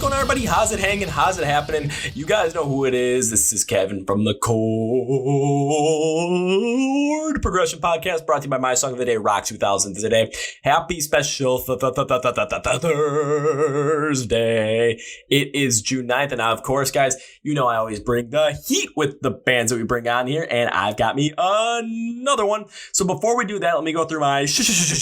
going on, everybody? How's it hanging? How's it happening? You guys know who it is. This is Kevin from the Chord Progression Podcast, brought to you by My Song of the Day, Rock 2000 today. Happy special Thursday. It is June 9th, and now, of course, guys, you know I always bring the heat with the bands that we bring on here, and I've got me another one. So before we do that, let me go through my shameless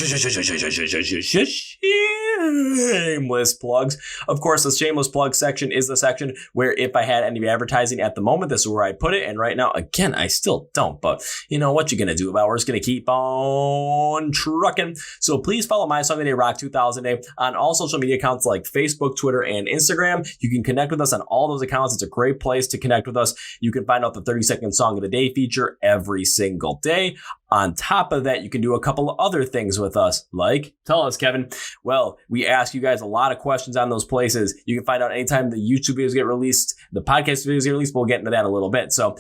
plugs. Of course, the shameless plug section is the section where if I had any advertising at the moment, this is where I put it. And right now, again, I still don't. But you know what you're going to do about it. We're just going to keep on trucking. So please follow My Song of the Day, Rock 2000 Day on all social media accounts like Facebook, Twitter, and Instagram. You can connect with us on all those accounts. It's a great place to connect with us. You can find out the 30-second Song of the Day feature every single day. On top of that, you can do a couple of other things with us, like, tell us, Kevin. Well, we ask you guys a lot of questions on those places. You can find out anytime the YouTube videos get released, the podcast videos get released. We'll get into that a little bit. So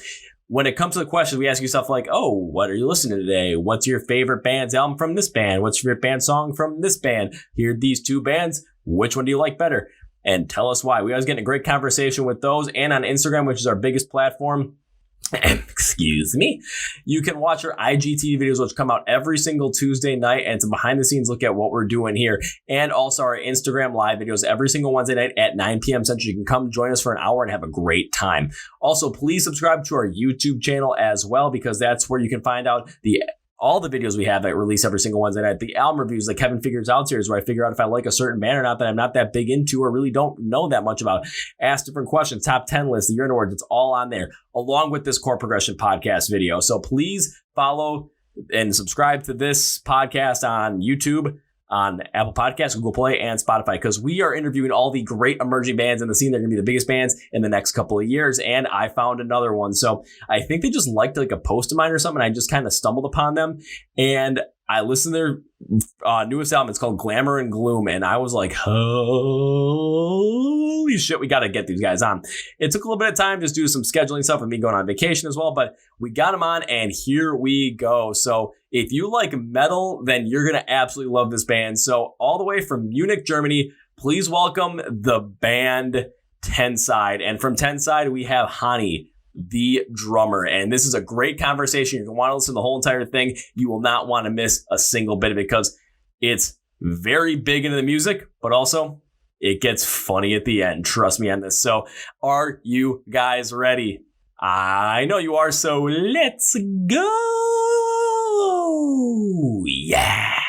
when it comes to the questions, we ask you stuff like, oh, what are you listening to today? What's your favorite band's album from this band? What's your favorite band song from this band? Here are these two bands. Which one do you like better? And tell us why. We always get in a great conversation with those. And on Instagram, which is our biggest platform, excuse me, you can watch our IGTV videos, which come out every single Tuesday night, and it's a behind the scenes look at what we're doing here, and also our Instagram live videos every single Wednesday night at 9 p.m. Central. You can come join us for an hour and have a great time. Also, please subscribe to our YouTube channel as well, because that's where you can find out all the videos we have that release every single Wednesday night. The album reviews that Kevin figures out here is where I figure out if I like a certain band or not that I'm not that big into or really don't know that much about. Ask different questions, top 10 lists, the year in awards. It's all on there, along with this Chord Progression podcast video. So please follow and subscribe to this podcast on YouTube, on Apple Podcasts, Google Play, and Spotify, because we are interviewing all the great emerging bands in the scene. They're going to be the biggest bands in the next couple of years, and I found another one. So I think they just liked like a post of mine or something. I just kind of stumbled upon them, and I listened to their newest album. It's called Glamour Gloom, and I was like, holy shit, we got to get these guys on. It took a little bit of time just due to some scheduling stuff and me going on vacation as well, but we got them on, and here we go. So if you like metal, then you're going to absolutely love this band. So all the way from Munich, Germany, please welcome the band Tenside. And from Tenside, we have Hani, the drummer. And this is a great conversation. You're going to want to listen to the whole entire thing. You will not want to miss a single bit of it, because it's very big into the music, but also it gets funny at the end. Trust me on this. So are you guys ready? I know you are, so let's go. Yeah.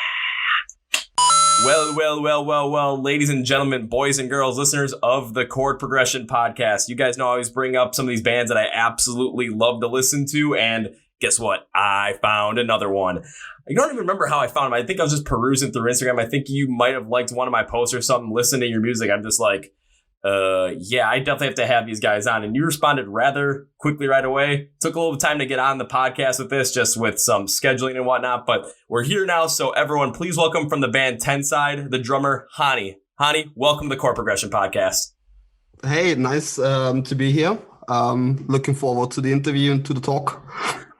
Well, ladies and gentlemen, boys and girls, listeners of the Chord Progression Podcast. You guys know I always bring up some of these bands that I absolutely love to listen to, and guess what? I found another one. I don't even remember how I found them. I think I was just perusing through Instagram. I think you might have liked one of my posts or something, listening to your music. I'm just like, yeah, I definitely have to have these guys on. And you responded rather quickly right away. Took a little time to get on the podcast with this, just with some scheduling and whatnot, but we're here now. So everyone, please welcome from the band Tenside, the drummer, Hani. Hani, welcome to the Chord Progression Podcast. Hey, nice to be here. Looking forward to the interview and to the talk.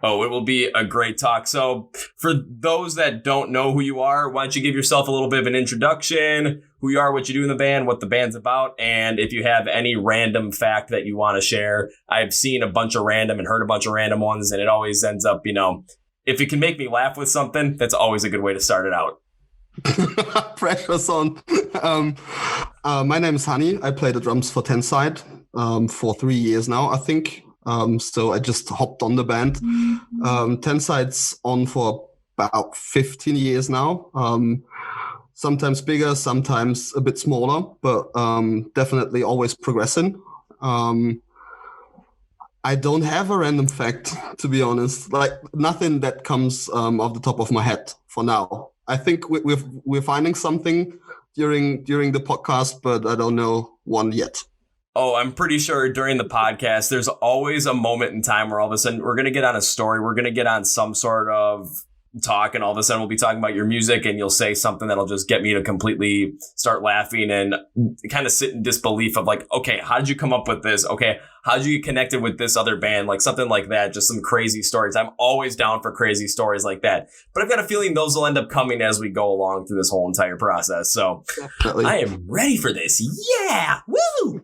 Oh, it will be a great talk. So for those that don't know who you are, why don't you give yourself a little bit of an introduction, who you are, what you do in the band, what the band's about, and if you have any random fact that you want to share. I've seen a bunch of random and heard a bunch of random ones, and it always ends up, you know, if it can make me laugh with something, that's always a good way to start it out. Pressure's on. My name is Hani. I play the drums for Tenside for 3 years now, I think. So I just hopped on the band. Tenside's on for about 15 years now. Sometimes bigger, sometimes a bit smaller, but definitely always progressing. I don't have a random fact, to be honest. Like nothing that comes off the top of my head for now. I think we're finding something during the podcast, but I don't know one yet. Oh, I'm pretty sure during the podcast, there's always a moment in time where all of a sudden we're going to get on a story. We're going to get on some sort of talk, and all of a sudden we'll be talking about your music, and you'll say something that'll just get me to completely start laughing and kind of sit in disbelief of like, okay, how did you come up with this? Okay, how did you get connected with this other band? Like something like that, just some crazy stories. I'm always down for crazy stories like that. But I've got a feeling those will end up coming as we go along through this whole entire process. So definitely. I am ready for this. Yeah. Woo!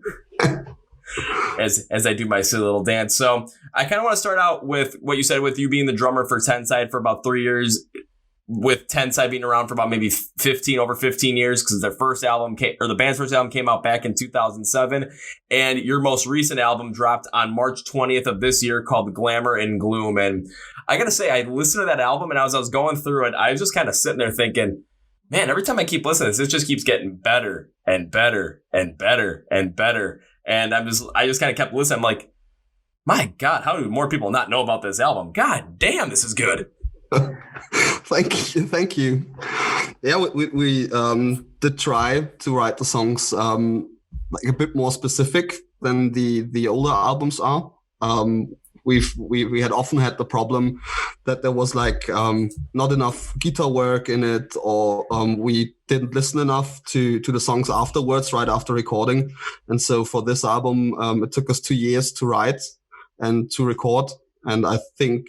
As I do my silly little dance. So I kind of want to start out with what you said with you being the drummer for Tenside for about 3 years, with Tenside being around for about maybe over 15 years, because their first album the band's first album came out back in 2007. And your most recent album dropped on March 20th of this year called Glamour and Gloom. And I got to say, I listened to that album, and as I was going through it, I was just kind of sitting there thinking, man, every time I keep listening to this, it just keeps getting better and better and better and better. And I just kind of kept listening. I'm like, my God, how do more people not know about this album? God damn, this is good. Thank you. Yeah, we did try to write the songs like a bit more specific than the older albums are. We had often had the problem that there was like not enough guitar work in it, or we didn't listen enough to the songs afterwards, right after recording. And so for this album, it took us 2 years to write and to record. And I think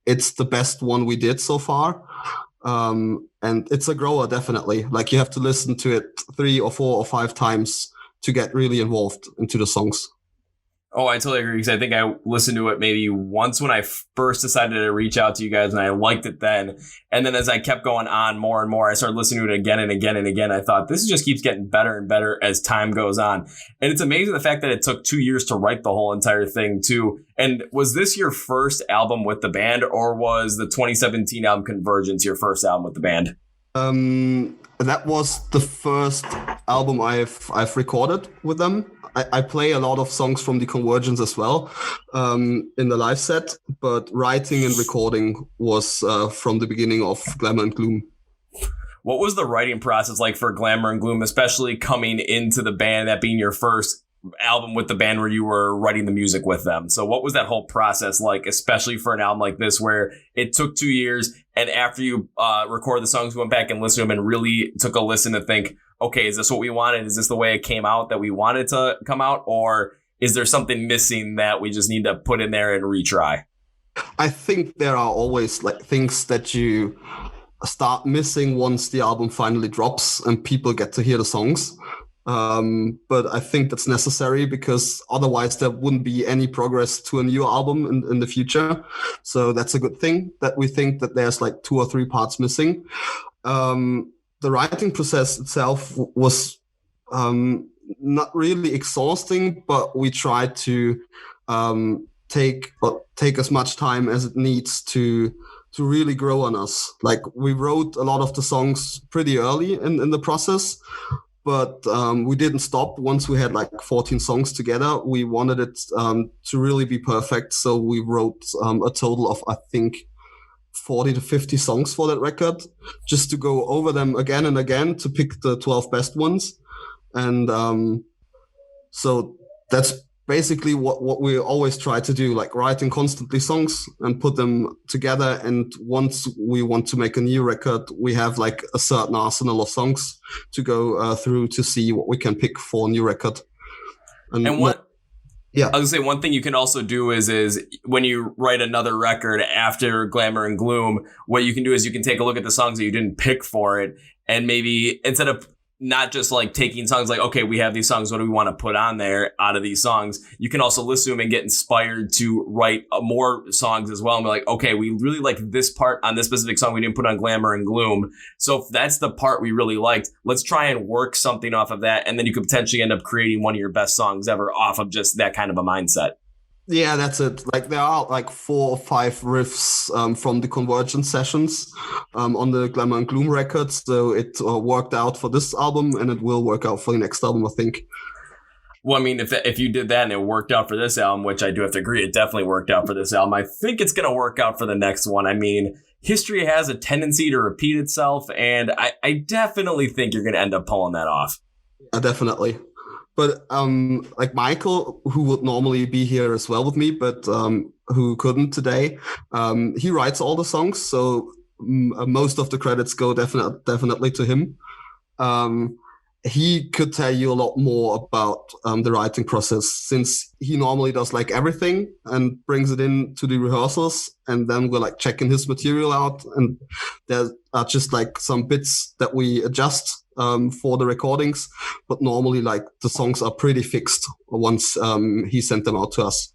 it's the best one we did so far. And it's a grower, definitely. Like you have to listen to it 3 or 4 or 5 times to get really involved into the songs. Oh, I totally agree, because I think I listened to it maybe once when I first decided to reach out to you guys, and I liked it then. And then as I kept going on more and more, I started listening to it again and again and again. I thought, this just keeps getting better and better as time goes on. And it's amazing the fact that it took 2 years to write the whole entire thing, too. And was this your first album with the band, or was the 2017 album Convergence your first album with the band? That was the first album I've recorded with them. I play a lot of songs from the Convergence as well in the live set, but writing and recording was from the beginning of Glamour and Gloom. What was the writing process like for Glamour and Gloom, especially coming into the band, that being your first album with the band where you were writing the music with them? So what was that whole process like, especially for an album like this where it took 2 years, and after you recorded the songs, you went back and listened to them and really took a listen to think, okay, is this what we wanted? Is this the way it came out that we wanted to come out? Or is there something missing that we just need to put in there and retry? I think there are always like things that you start missing once the album finally drops and people get to hear the songs. But I think that's necessary, because otherwise there wouldn't be any progress to a new album in the future. So that's a good thing that we think that there's like 2 or 3 parts missing. The writing process itself was not really exhausting, but we tried to take as much time as it needs to really grow on us. Like we wrote a lot of the songs pretty early in the process, but we didn't stop once we had like 14 songs together. We wanted it to really be perfect, so we wrote a total of, I think, 40 to 50 songs for that record, just to go over them again and again to pick the 12 best ones. And so that's basically what we always try to do, like writing constantly songs and put them together. And once we want to make a new record, we have like a certain arsenal of songs to go through to see what we can pick for a new record. And what? Yeah, I was gonna say, one thing you can also do is when you write another record after Glamour and Gloom, what you can do is you can take a look at the songs that you didn't pick for it, and maybe instead of not just like taking songs like, okay, we have these songs, what do we want to put on there out of these songs? You can also listen to them and get inspired to write more songs as well. And be like, okay, we really like this part on this specific song we didn't put on Glamour and Gloom. So if that's the part we really liked, let's try and work something off of that. And then you could potentially end up creating one of your best songs ever off of just that kind of a mindset. Yeah, that's it. Like there are like 4 or 5 riffs from the Convergence sessions on the Glamour and Gloom records. So it worked out for this album, and it will work out for the next album, I think. Well, I mean, if you did that and it worked out for this album, which I do have to agree, it definitely worked out for this album. I think it's going to work out for the next one. I mean, history has a tendency to repeat itself, and I definitely think you're going to end up pulling that off. Definitely. But like Michael, who would normally be here as well with me, but who couldn't today, he writes all the songs. So most of the credits go definitely to him. He could tell you a lot more about the writing process, since he normally does like everything and brings it in to the rehearsals, and then we're like checking his material out, and there are just like some bits that we adjust for the recordings, but normally like the songs are pretty fixed once he sent them out to us.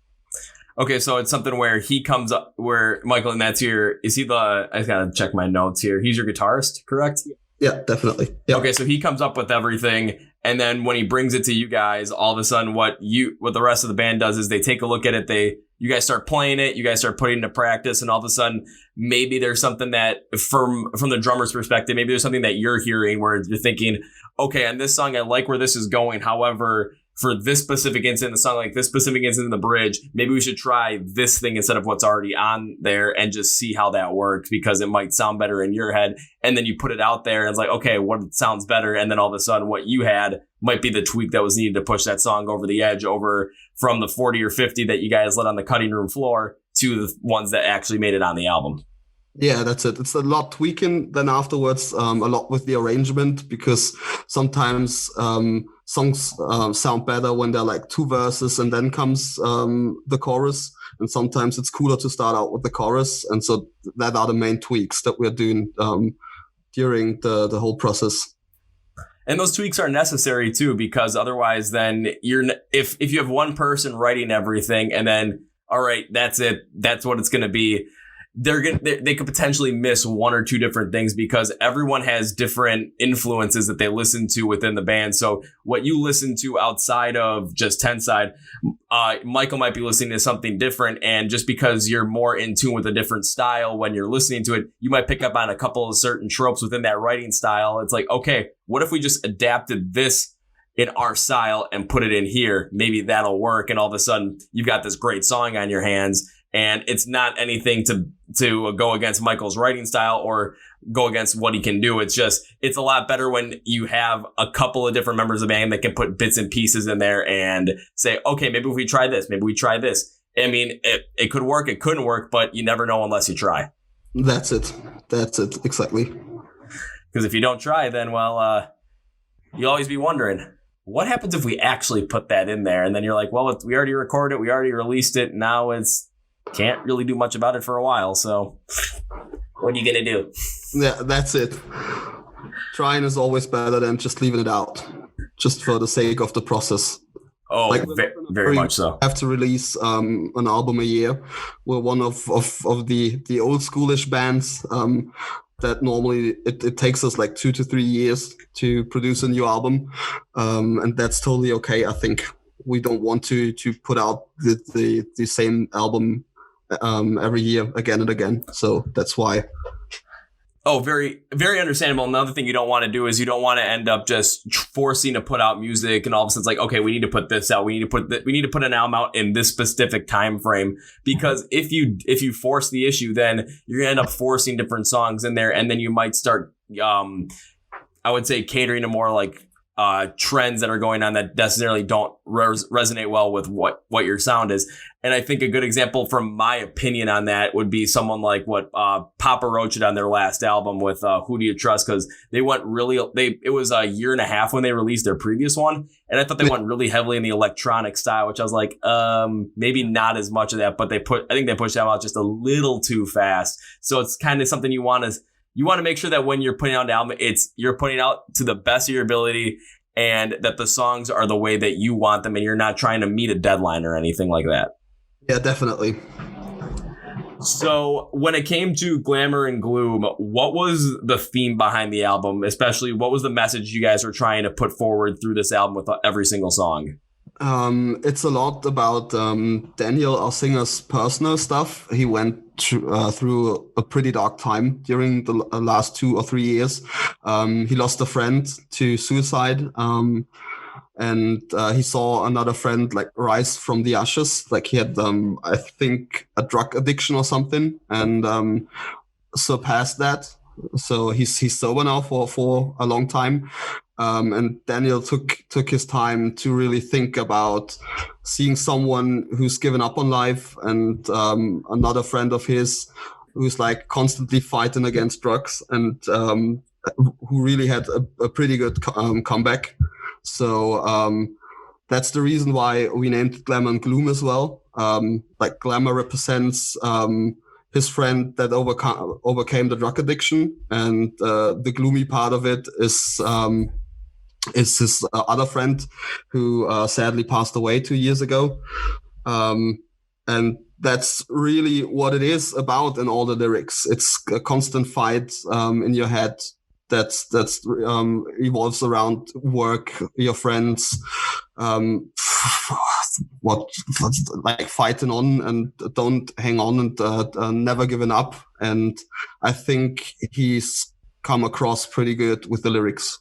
Okay, so it's something where he comes up, where Michael, and that's here. Is he I gotta check my notes here. He's your guitarist, correct? Yeah, definitely. Yeah. Okay, so he comes up with everything, and then when he brings it to you guys, all of a sudden what the rest of the band does is they take a look at it, you guys start playing it, you guys start putting it into practice, and all of a sudden maybe there's something that from the drummer's perspective, maybe there's something that you're hearing where you're thinking, okay, on this song I like where this is going. However, for this specific incident in the song, like this specific incident in the bridge, maybe we should try this thing instead of what's already on there and just see how that works, because it might sound better in your head. And then you put it out there and it's like, okay, what sounds better? And then all of a sudden what you had might be the tweak that was needed to push that song over the edge, over from the 40 or 50 that you guys let on the cutting room floor to the ones that actually made it on the album. Yeah, that's it. It's a lot tweaking then afterwards, a lot with the arrangement, because sometimes songs sound better when they're like two verses and then comes the chorus. And sometimes it's cooler to start out with the chorus. And so that are the main tweaks that we're doing during the whole process. And those tweaks are necessary too, because otherwise then if you have one person writing everything and then, all right, that's it, that's what it's going to be, they could potentially miss one or two different things, because everyone has different influences that they listen to within the band. So what you listen to outside of just Tenside, Michael might be listening to something different. And just because you're more in tune with a different style when you're listening to it, you might pick up on a couple of certain tropes within that writing style. It's like, okay, what if we just adapted this in our style and put it in here? Maybe that'll work. And all of a sudden you've got this great song on your hands. And it's not anything to go against Michael's writing style or go against what he can do. It's a lot better when you have a couple of different members of the band that can put bits and pieces in there and say, okay, maybe if we try this, maybe we try this. I mean, it could work, it couldn't work, but you never know unless you try. That's it. Exactly. Because if you don't try, then, well, you'll always be wondering, what happens if we actually put that in there? And then you're like, well, we already recorded it, we already released it, now can't really do much about it for a while, so what are you gonna do? Yeah, that's it. Trying is always better than just leaving it out, just for the sake of the process. Oh, like, very much so. Have to release an album a year. We're one of the old schoolish bands that normally it takes us like 2 to 3 years to produce a new album, and that's totally okay. I think we don't want to put out the same album every year again and again. So that's why. Oh, very, very understandable. Another thing you don't want to do is you don't want to end up just forcing to put out music and all of a sudden it's like, okay, we need to put this out. We need to put an album out in this specific time frame, because if you force the issue, then you're going to end up forcing different songs in there. And then you might start, I would say, catering to more like trends that are going on that necessarily don't resonate well with what your sound is. And I think a good example from my opinion on that would be someone like what Papa Roach did on their last album with Who Do You Trust? Because it was a year and a half when they released their previous one. And I thought they went really heavily in the electronic style, which I was like, maybe not as much of that, but I think they pushed that out just a little too fast. So it's kind of something you want to make sure that when you're putting out an album, you're putting out to the best of your ability, and that the songs are the way that you want them, and you're not trying to meet a deadline or anything like that. Yeah, definitely. So when it came to Glamour and Gloom, what was the theme behind the album? Especially, what was the message you guys were trying to put forward through this album with every single song? It's a lot about Daniel, our singer's personal stuff. He went through a pretty dark time during the last 2 or 3 years. He lost a friend to suicide, and he saw another friend like rise from the ashes. Like he had, I think, a drug addiction or something, and surpassed that. So he's sober now for a long time. And Daniel took his time to really think about seeing someone who's given up on life, and another friend of his who's like constantly fighting against drugs and who really had a pretty good comeback. So that's the reason why we named it Glamour and Gloom as well. Like Glamour represents his friend that overcame the drug addiction, and the gloomy part of it is his other friend who sadly passed away 2 years ago. And that's really what it is about in all the lyrics. It's a constant fight in your head that's evolves around work, your friends, what like fighting on and don't hang on and never giving up. And I think he's come across pretty good with the lyrics.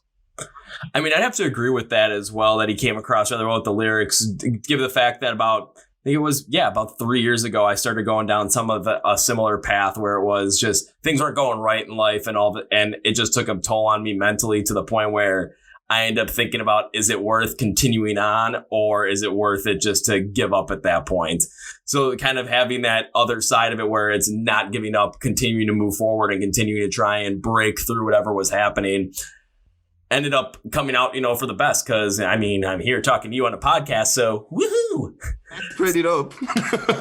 I mean, I'd have to agree with that as well, that he came across rather well with the lyrics, given the fact that about 3 years ago, I started going down some of a similar path where it was just things weren't going right in life and it just took a toll on me mentally to the point where I end up thinking about, is it worth continuing on, or is it worth it just to give up at that point? So kind of having that other side of it where it's not giving up, continuing to move forward and continuing to try and break through whatever was happening ended up coming out, for the best. Because, I mean, I'm here talking to you on a podcast, so woohoo! Pretty dope.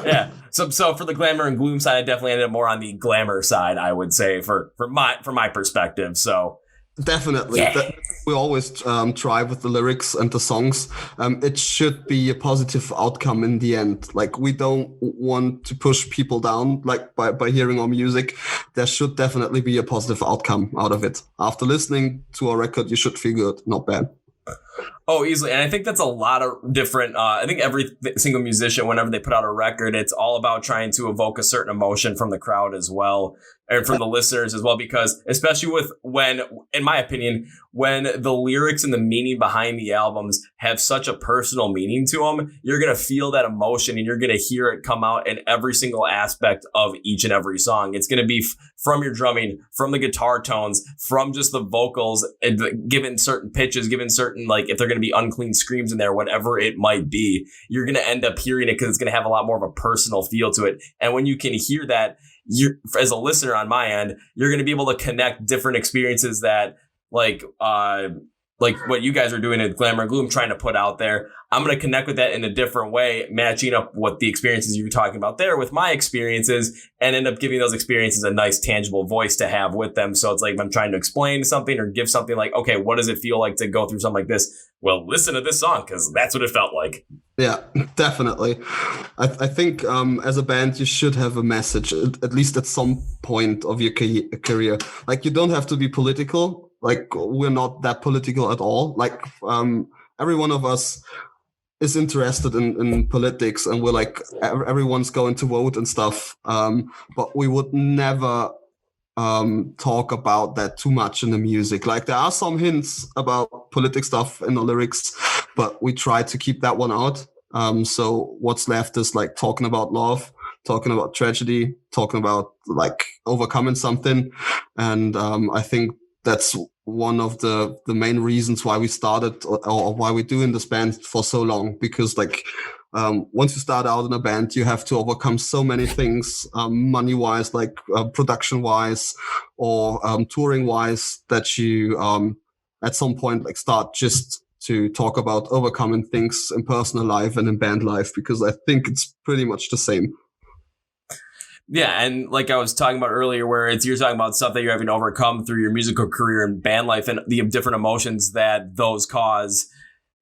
Yeah. So for the Glamour and Gloom side, I definitely ended up more on the glamour side, I would say, for my perspective. So definitely. Yeah. We always try with the lyrics and the songs. It should be a positive outcome in the end. Like, we don't want to push people down, like by hearing our music. There should definitely be a positive outcome out of it. After listening to our record, you should feel good, not bad. Oh, easily. And I think that's a lot of different, I think every single musician, whenever they put out a record, it's all about trying to evoke a certain emotion from the crowd as well, and from the listeners as well, because especially with when, in my opinion, when the lyrics and the meaning behind the albums have such a personal meaning to them, you're going to feel that emotion and you're going to hear it come out in every single aspect of each and every song. It's going to be from your drumming, from the guitar tones, from just the vocals, given certain pitches, given certain, like, if they're going to be unclean screams in there, whatever it might be, you're going to end up hearing it because it's going to have a lot more of a personal feel to it. And when you can hear that, you, as a listener on my end, you're going to be able to connect different experiences that, like what you guys are doing at Glamour and Gloom, trying to put out there. I'm going to connect with that in a different way, matching up what the experiences you're talking about there with my experiences, and end up giving those experiences a nice tangible voice to have with them. So it's like, if I'm trying to explain something or give something like, okay, what does it feel like to go through something like this? Well, listen to this song, because that's what it felt like. Yeah, definitely. I think as a band, you should have a message, at least at some point of your career. Like, you don't have to be political. Like, we're not that political at all. Like, every one of us is interested in politics, and we're like, everyone's going to vote and stuff. But we would never talk about that too much in the music. Like, there are some hints about politic stuff in the lyrics, but we try to keep that one out. So what's left is like talking about love, talking about tragedy, talking about like overcoming something. And I think that's one of the main reasons why we started or why we're doing this band for so long, because like once you start out in a band, you have to overcome so many things, money wise, like production wise, or touring wise, that you at some point like start just to talk about overcoming things in personal life and in band life, because I think it's pretty much the same. Yeah, and like I was talking about earlier, where you're talking about stuff that you're having to overcome through your musical career and band life, and the different emotions that those cause.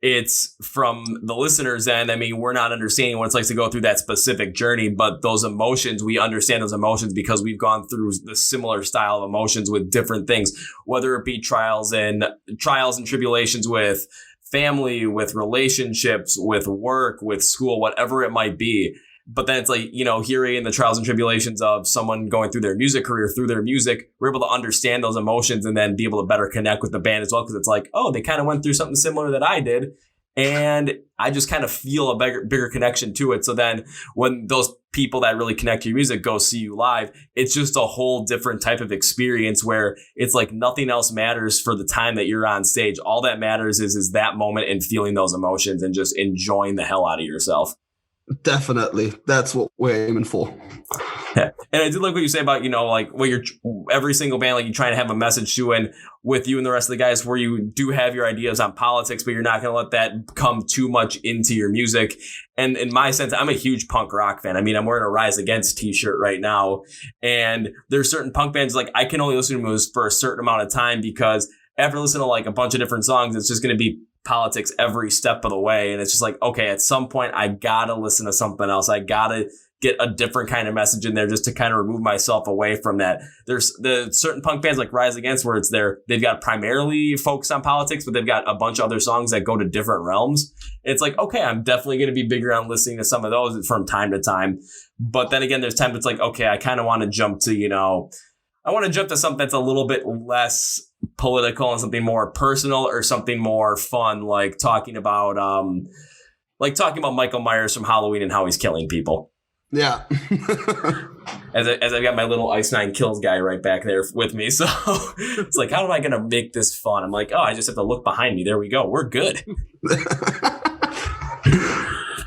It's from the listener's end. I mean, we're not understanding what it's like to go through that specific journey, but those emotions, we understand those emotions because we've gone through the similar style of emotions with different things, whether it be trials and tribulations with family, with relationships, with work, with school, whatever it might be. But then it's like, hearing the trials and tribulations of someone going through their music career, through their music, we're able to understand those emotions and then be able to better connect with the band as well. Because it's like, oh, they kind of went through something similar that I did. And I just kind of feel a bigger connection to it. So then when those people that really connect to your music go see you live, it's just a whole different type of experience where it's like nothing else matters for the time that you're on stage. All that matters is that moment and feeling those emotions and just enjoying the hell out of yourself. Definitely. That's what we're aiming for. Yeah. And I do like what you say about, like what you're every single band, like you trying to have a message to, and with you and the rest of the guys where you do have your ideas on politics, but you're not going to let that come too much into your music. And in my sense, I'm a huge punk rock fan. I mean, I'm wearing a Rise Against t-shirt right now. And there's certain punk bands, like I can only listen to them for a certain amount of time, because after listening to like a bunch of different songs, it's just going to be politics every step of the way. And it's just like, okay, at some point I gotta listen to something else. I gotta get a different kind of message in there just to kind of remove myself away from that. There's the certain punk bands like Rise Against where they've got primarily focused on politics, but they've got a bunch of other songs that go to different realms. It's like, okay, I'm definitely going to be bigger on listening to some of those from time to time. But then again, there's times it's like, okay, I kind of want to jump to, I want to jump to something that's a little bit less political and something more personal or something more fun, like talking about Michael Myers from Halloween and how he's killing people. Yeah. as I've got my little Ice Nine Kills guy right back there with me. So it's like, how am I going to make this fun? I'm like, I just have to look behind me. There we go. We're good.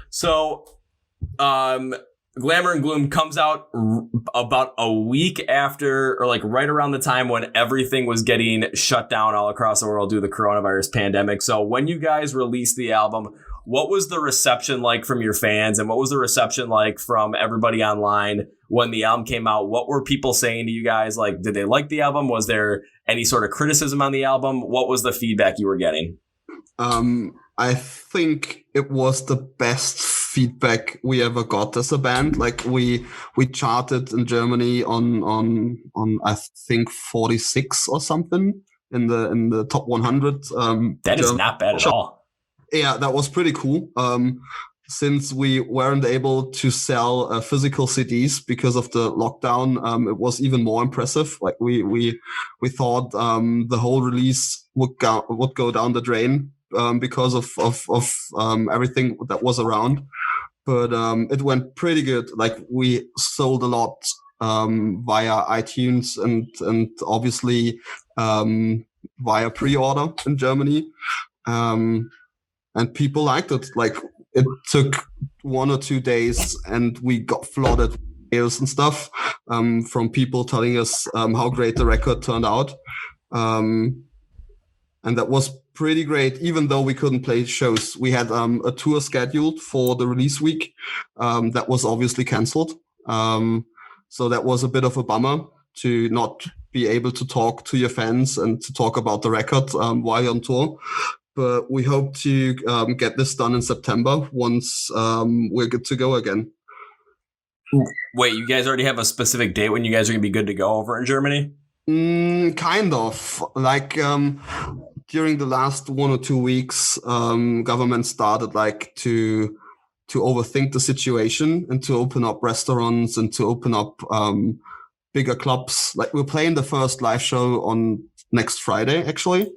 So, Glamour and Gloom comes out about a week after, or like right around the time when everything was getting shut down all across the world due to the coronavirus pandemic. So when you guys released the album, what was the reception like from your fans, and what was the reception like from everybody online when the album came out? What were people saying to you guys? Like, did they like the album? Was there any sort of criticism on the album? What was the feedback you were getting? I think it was the best feedback we ever got as a band. Like we charted in Germany on I think 46 or something in the top 100. That is not bad at all. Yeah, that was pretty cool. Since we weren't able to sell physical CDs because of the lockdown, it was even more impressive. Like we thought the whole release would go down the drain because of everything that was around. But it went pretty good. Like we sold a lot via iTunes and obviously via pre-order in Germany. And people liked it. Like it took 1 or 2 days and we got flooded with emails and stuff from people telling us how great the record turned out. And that was pretty great, even though we couldn't play shows. We had a tour scheduled for the release week that was obviously canceled. So that was a bit of a bummer to not be able to talk to your fans and to talk about the record while you're on tour. But we hope to get this done in September once we're good to go again. Wait, you guys already have a specific date when you guys are going to be good to go over in Germany? Kind of. Like during the last 1 or 2 weeks, government started like to overthink the situation and to open up restaurants and to open up bigger clubs. Like we're playing the first live show on next Friday, actually.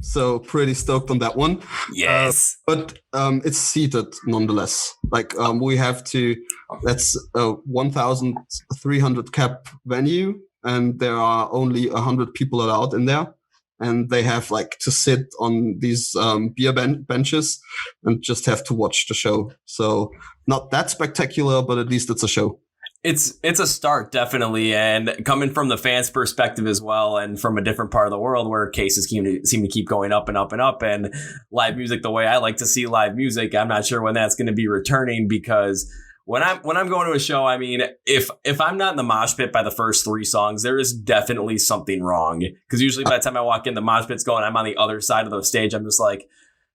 So pretty stoked on that one. Yes. But it's seated nonetheless. Like we have to, that's a 1,300 cap venue and there are only 100 people allowed in there. And they have like to sit on these beer benches and just have to watch the show. So not that spectacular, but at least it's a show. It's a start, definitely, and coming from the fans' perspective as well, and from a different part of the world where cases seem to keep going up and up and up, and live music the way I like to see live music, I'm not sure when that's going to be returning, because when I'm going to a show, I mean, if I'm not in the mosh pit by the first 3 songs, there is definitely something wrong, because usually by the time I walk in, the mosh pit's going, I'm on the other side of the stage, I'm just like,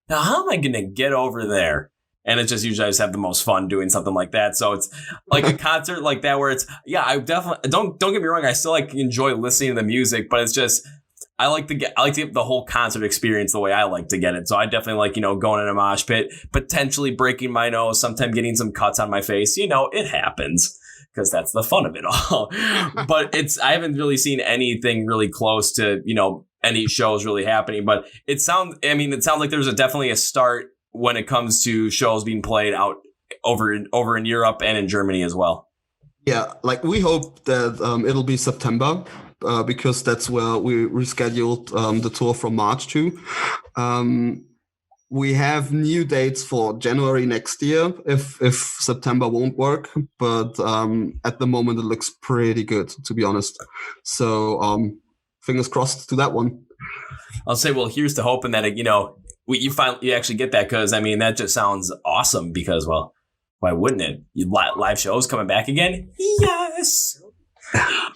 now how am I going to get over there? And it's just usually I just have the most fun doing something like that. So it's like a concert like that where it's, I definitely don't get me wrong. I still like enjoy listening to the music, but it's just, I like to get the whole concert experience the way I like to get it. So I definitely like, going in a mosh pit, potentially breaking my nose, sometimes getting some cuts on my face. It happens because that's the fun of it all. But I haven't really seen anything really close to, any shows really happening, but it sounds like there's definitely a start when it comes to shows being played out over in Europe and in Germany as well. Yeah, like we hope that it'll be September because that's where we rescheduled the tour from March to. we have new dates for January next year if September won't work. But at the moment, it looks pretty good, to be honest. So fingers crossed to that one. I'll say, well, here's to hoping that, you actually get that, because, I mean, that just sounds awesome because, well, why wouldn't it? Live shows coming back again? Yes!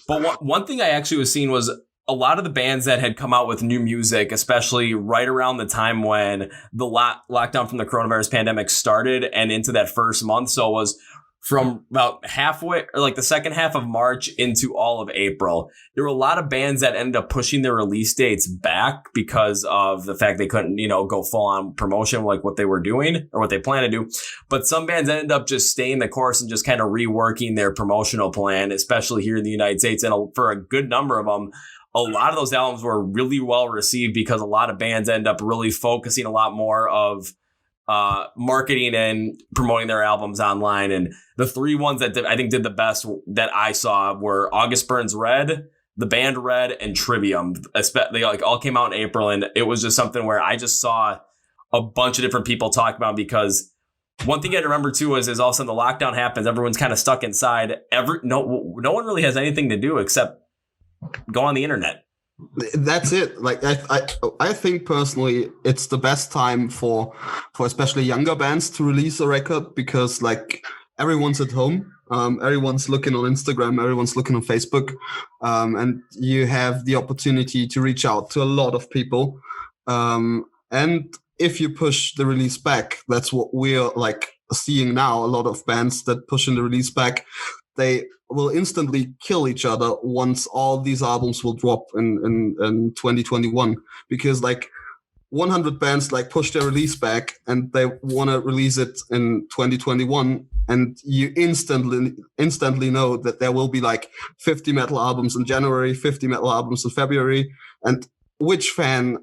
But one thing I actually was seeing was a lot of the bands that had come out with new music, especially right around the time when the lockdown from the coronavirus pandemic started and into that first month. So it was from about halfway, or like the second half of March into all of April. There were a lot of bands that ended up pushing their release dates back because of the fact they couldn't, go full on promotion like what they were doing or what they plan to do. But some bands ended up just staying the course and just kind of reworking their promotional plan, especially here in the United States. And for a good number of them, a lot of those albums were really well received because a lot of bands end up really focusing a lot more of marketing and promoting their albums online. And the three ones that I think did the best that I saw were August Burns Red, the band Red, and Trivium. They all came out in April, and it was just something where I just saw a bunch of different people talk about, because one thing I remember too is all of a sudden the lockdown happens, everyone's kind of stuck inside. No one really has anything to do except go on the internet. That's it. Like I think personally, it's the best time for especially younger bands to release a record, because like everyone's at home, everyone's looking on Instagram, everyone's looking on Facebook, and you have the opportunity to reach out to a lot of people. And if you push the release back, that's what we're like seeing now. A lot of bands that pushing the release back, they will instantly kill each other once all these albums will drop in 2021, because like 100 bands like push their release back and they want to release it in 2021, and you instantly know that there will be like 50 metal albums in January, 50 metal albums in February, and which fan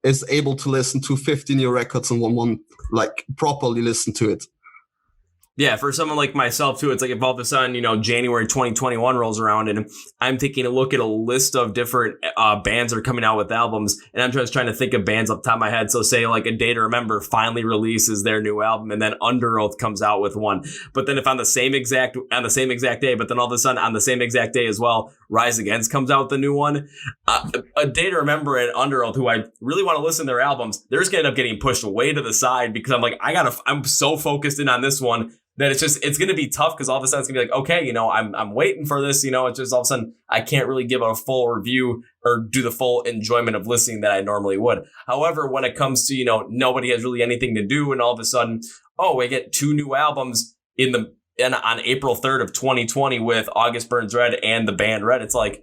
is able to listen to 50 new records in 1 month, like properly listen to it? Yeah, for someone like myself, too, it's like if all of a sudden, January 2021 rolls around and I'm taking a look at a list of different bands that are coming out with albums, and I'm just trying to think of bands off the top of my head. So say like A Day to Remember finally releases their new album, and then Under Oath comes out with one. But then if on the same exact day, but then all of a sudden on the same exact day as well, Rise Against comes out with a new one. A Day to Remember and Under Oath, who I really want to listen to their albums, they're just going to end up getting pushed way to the side, because I'm like, I'm so focused in on this one that it's going to be tough, because all of a sudden it's going to be like, okay, I'm waiting for this, it's just all of a sudden I can't really give a full review or do the full enjoyment of listening that I normally would. However, when it comes to, nobody has really anything to do, and all of a sudden, we get 2 new albums on April 3rd of 2020 with August Burns Red and the band Red, it's like,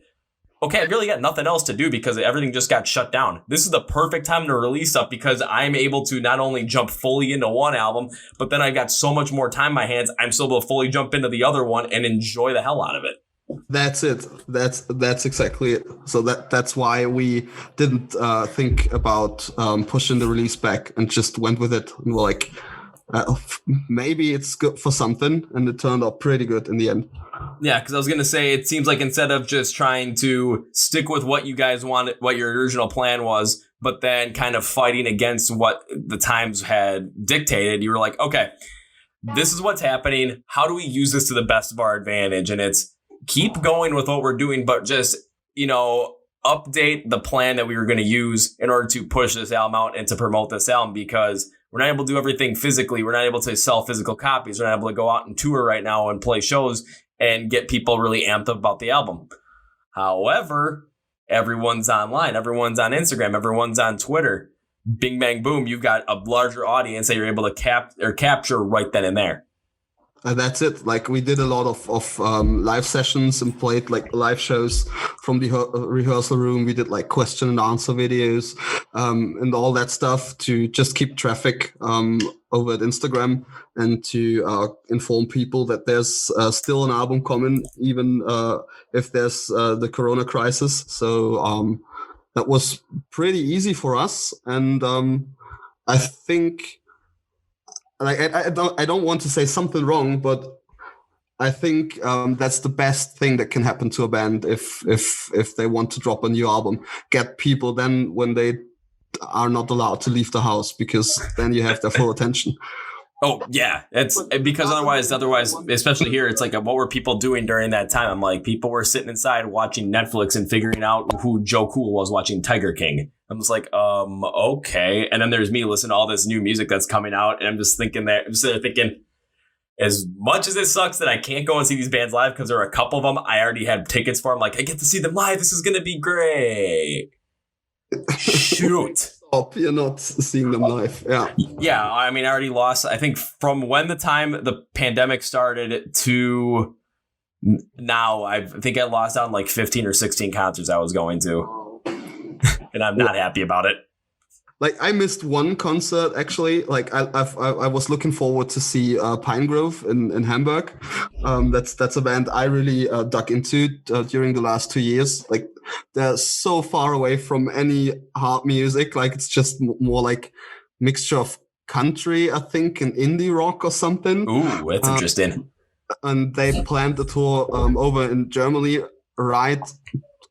okay, I really got nothing else to do because everything just got shut down. This is the perfect time to release stuff, because I'm able to not only jump fully into one album, but then I got so much more time in my hands, I'm still able to fully jump into the other one and enjoy the hell out of it. That's it. That's exactly it. So that's why we didn't think about pushing the release back and just went with it. And we're like, maybe it's good for something, and it turned out pretty good in the end. Yeah, because I was going to say, it seems like instead of just trying to stick with what you guys wanted, what your original plan was, but then kind of fighting against what the times had dictated, you were like, okay, this is what's happening. How do we use this to the best of our advantage? And it's keep going with what we're doing, but just, update the plan that we were going to use in order to push this album out and to promote this album, because we're not able to do everything physically. We're not able to sell physical copies. We're not able to go out and tour right now and play shows and get people really amped up about the album. However, everyone's online. Everyone's on Instagram. Everyone's on Twitter. Bing, bang, boom. You've got a larger audience that you're able to capture right then and there. That's it. Like we did a lot of live sessions and played like live shows from the rehearsal room. We did like question and answer videos and all that stuff to just keep traffic over at Instagram and to inform people that there's still an album coming, even if there's the Corona crisis. So that was pretty easy for us, and I think. Like I don't want to say something wrong, but I think that's the best thing that can happen to a band if they want to drop a new album. Get people then when they are not allowed to leave the house because then you have their full attention. Oh yeah, it's because otherwise, especially here, it's like what were people doing during that time? I'm like, people were sitting inside watching Netflix and figuring out who Joe Cool was watching Tiger King. I'm just like, okay. And then there's me listening to all this new music that's coming out, and I'm just thinking, as much as it sucks that I can't go and see these bands live because there are a couple of them I already had tickets for. I'm like, I get to see them live. This is gonna be great. Shoot. You're not seeing them live. Yeah, I mean, I already lost, I think, from when the time the pandemic started to now, I think I lost out on like 15 or 16 concerts I was going to. And I'm not happy about it. Like, I missed one concert, actually. Like, I was looking forward to see Pine Grove in Hamburg. That's a band I really dug into during the last 2 years. Like, they're so far away from any hard music. Like, it's just more like mixture of country, I think, and indie rock or something. Ooh, that's interesting. And they planned a tour over in Germany right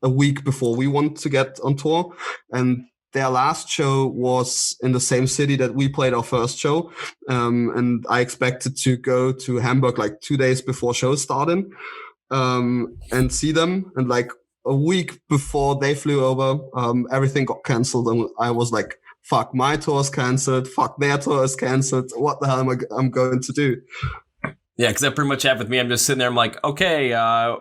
a week before we want to get on tour. And their last show was in the same city that we played our first show. And I expected to go to Hamburg like 2 days before show started and see them. And like a week before they flew over, everything got canceled. And I was like, fuck, my tour's canceled. Fuck, their tour is canceled. What the hell am I going to do? Yeah, because that pretty much happened with me. I'm just sitting there. I'm like, okay,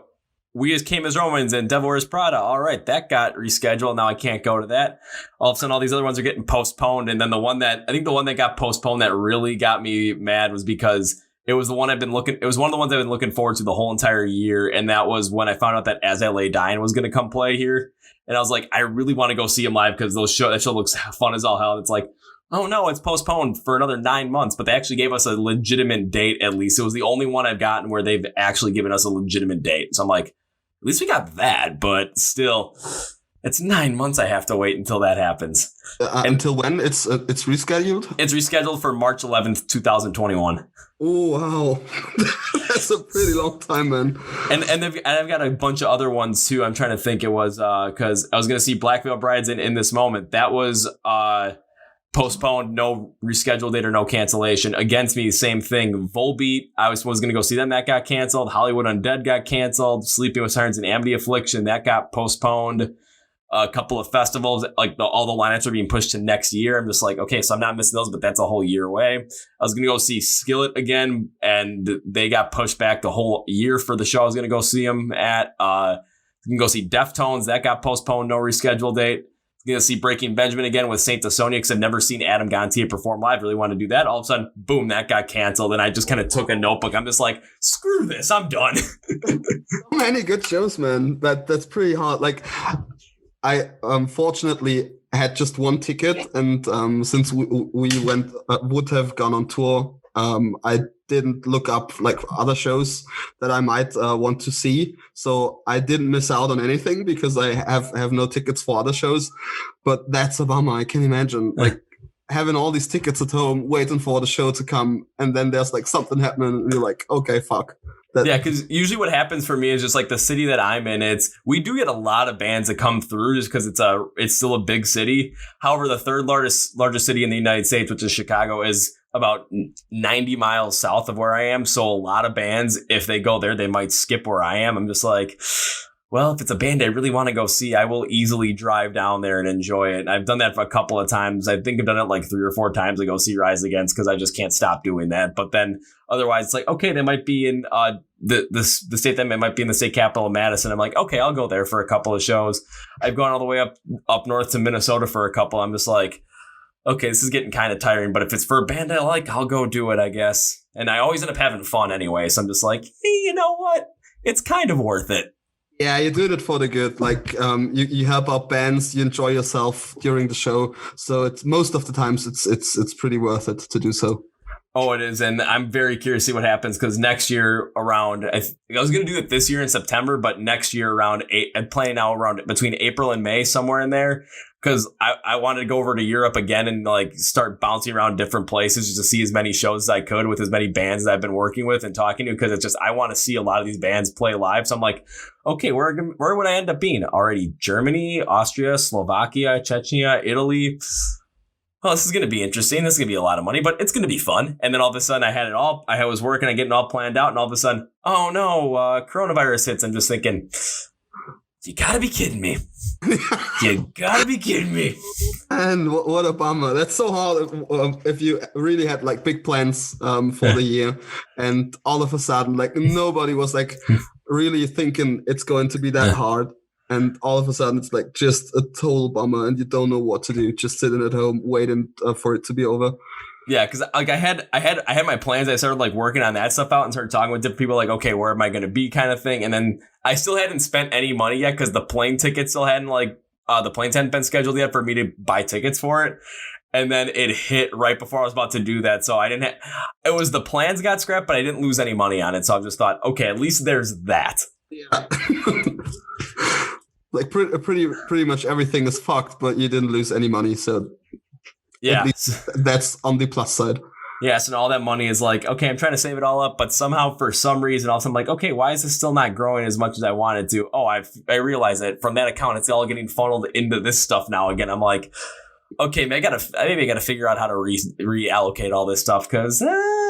We Just Came as Romans and Devil Wears Prada. All right, that got rescheduled. Now I can't go to that. All of a sudden, all these other ones are getting postponed. And then the one that got postponed that really got me mad was because it was the one it was one of the ones I've been looking forward to the whole entire year. And that was when I found out that As I Lay Dying was going to come play here. And I was like, I really want to go see him live because that show looks fun as all hell. And it's like, oh no, it's postponed for another 9 months, but they actually gave us a legitimate date. At least it was the only one I've gotten where they've actually given us a legitimate date. So I'm like, at least we got that, but still, it's 9 months I have to wait until that happens. Until when? It's rescheduled? It's rescheduled for March 11th, 2021. Oh, wow. That's a pretty long time, man. And I've got a bunch of other ones, too. I'm trying to think. It was because I was going to see Black Veil Brides in This Moment. That was postponed, no rescheduled date or no cancellation. Against Me, same thing. Volbeat, I was going to go see them. That got canceled. Hollywood Undead got canceled. Sleeping with Sirens and Amity Affliction, that got postponed. A couple of festivals, like all the lineups are being pushed to next year. I'm just like, okay, so I'm not missing those, but that's a whole year away. I was going to go see Skillet again, and they got pushed back the whole year for the show I was going to go see them at. You can go see Deftones. That got postponed, no rescheduled date. Going to see Breaking Benjamin again with Saint Asonia because I've never seen Adam Gontier perform live. Really want to do that. All of a sudden, boom, that got canceled. And I just kind of took a notebook. I'm just like, screw this. I'm done. So many good shows, man. That's pretty hard. Like, I fortunately had just one ticket. And since we would have gone on tour, I didn't look up like other shows that I might want to see. So I didn't miss out on anything because I have no tickets for other shows. But that's a bummer. I can imagine like having all these tickets at home, waiting for the show to come. And then there's like something happening and you're like, okay, fuck. Yeah, because usually what happens for me is just like the city that I'm in. We do get a lot of bands that come through just because it's still a big city. However, the third largest city in the United States, which is Chicago, is about 90 miles south of where I am. So a lot of bands, if they go there, they might skip where I am. I'm just like, well, if it's a band I really want to go see, I will easily drive down there and enjoy it. And I've done that for a couple of times. I think I've done it like 3 or 4 times to go see Rise Against because I just can't stop doing that. But then otherwise, it's like, okay, they might be in the state that might be in the state capital of Madison. I'm like, okay, I'll go there for a couple of shows. I've gone all the way up north to Minnesota for a couple. I'm just like, okay, this is getting kind of tiring, but if it's for a band I like, I'll go do it, I guess. And I always end up having fun anyway, so I'm just like, hey, you know what? It's kind of worth it. Yeah, you do it for the good. Like, you help out bands, you enjoy yourself during the show. So it's most of the times it's pretty worth it to do so. Oh, it is. And I'm very curious to see what happens because next year around, I was going to do it this year in September, but next year around, I'm planning now around between April and May, somewhere in there. Because I wanted to go over to Europe again and like start bouncing around different places just to see as many shows as I could with as many bands that I've been working with and talking to. Because it's just, I want to see a lot of these bands play live. So I'm like, okay, where would I end up being? Already Germany, Austria, Slovakia, Chechnya, Italy. Well, this is going to be interesting. This is going to be a lot of money, but it's going to be fun. And then all of a sudden I was working on getting it all planned out. And all of a sudden, oh no, coronavirus hits. I'm just thinking, you gotta be kidding me. You gotta be kidding me. And what a bummer. That's so hard if you really had like big plans for the year. And all of a sudden, like nobody was like really thinking it's going to be that hard. And all of a sudden, it's like just a total bummer, and you don't know what to do. Just sitting at home, waiting for it to be over. Yeah, because like I had my plans. I started like working on that stuff out and started talking with different people. Like, okay, where am I going to be, kind of thing. And then I still hadn't spent any money yet because the plane tickets still hadn't the planes hadn't been scheduled yet for me to buy tickets for it. And then it hit right before I was about to do that. So I didn't. It was the plans got scrapped, but I didn't lose any money on it. So I just thought, okay, at least there's that. Yeah. Like pretty much everything is fucked, but you didn't lose any money, so yeah, that's on the plus side. Yes, and all that money is like, okay, I'm trying to save it all up, but somehow for some reason, all of a sudden, I'm like, okay, why is this still not growing as much as I wanted to? Oh, I realize that from that account, it's all getting funneled into this stuff now again. I'm like, okay, maybe I gotta figure out how to reallocate all this stuff because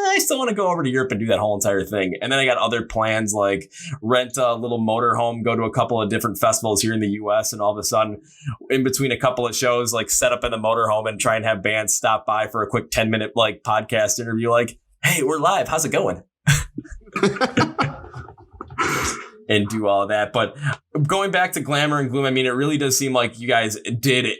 I still want to go over to Europe and do that whole entire thing. And then I got other plans like rent a little motorhome, go to a couple of different festivals here in the U.S. and all of a sudden, in between a couple of shows, like set up in the motorhome and try and have bands stop by for a quick 10-minute like podcast interview. Like, hey, we're live. How's it going? And do all of that. But going back to Glamour and Gloom, I mean, it really does seem like you guys did it.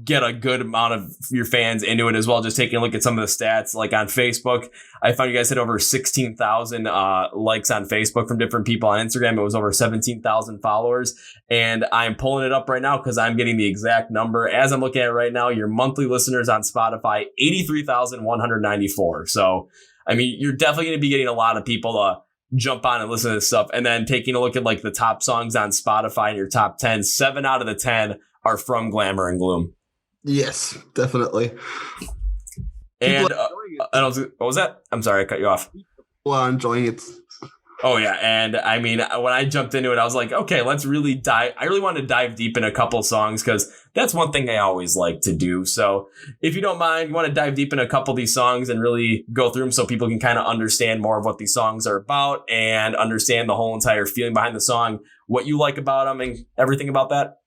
Get a good amount of your fans into it as well. Just taking a look at some of the stats, like on Facebook, I found you guys had over 16,000 likes on Facebook from different people. On Instagram, it was over 17,000 followers. And I'm pulling it up right now because I'm getting the exact number. As I'm looking at it right now, your monthly listeners on Spotify, 83,194. So, I mean, you're definitely going to be getting a lot of people to jump on and listen to this stuff. And then taking a look at like the top songs on Spotify and your top 10, 7 out of the 10 are from Glamour and Gloom. Yes, definitely. And what was that? I'm sorry, I cut you off. People are enjoying it. Oh yeah, and I mean, when I jumped into it, I was like, okay, let's really dive. I really want to dive deep in a couple songs because that's one thing I always like to do. So if you don't mind, you want to dive deep in a couple of these songs and really go through them so people can kind of understand more of what these songs are about and understand the whole entire feeling behind the song, what you like about them, and everything about that.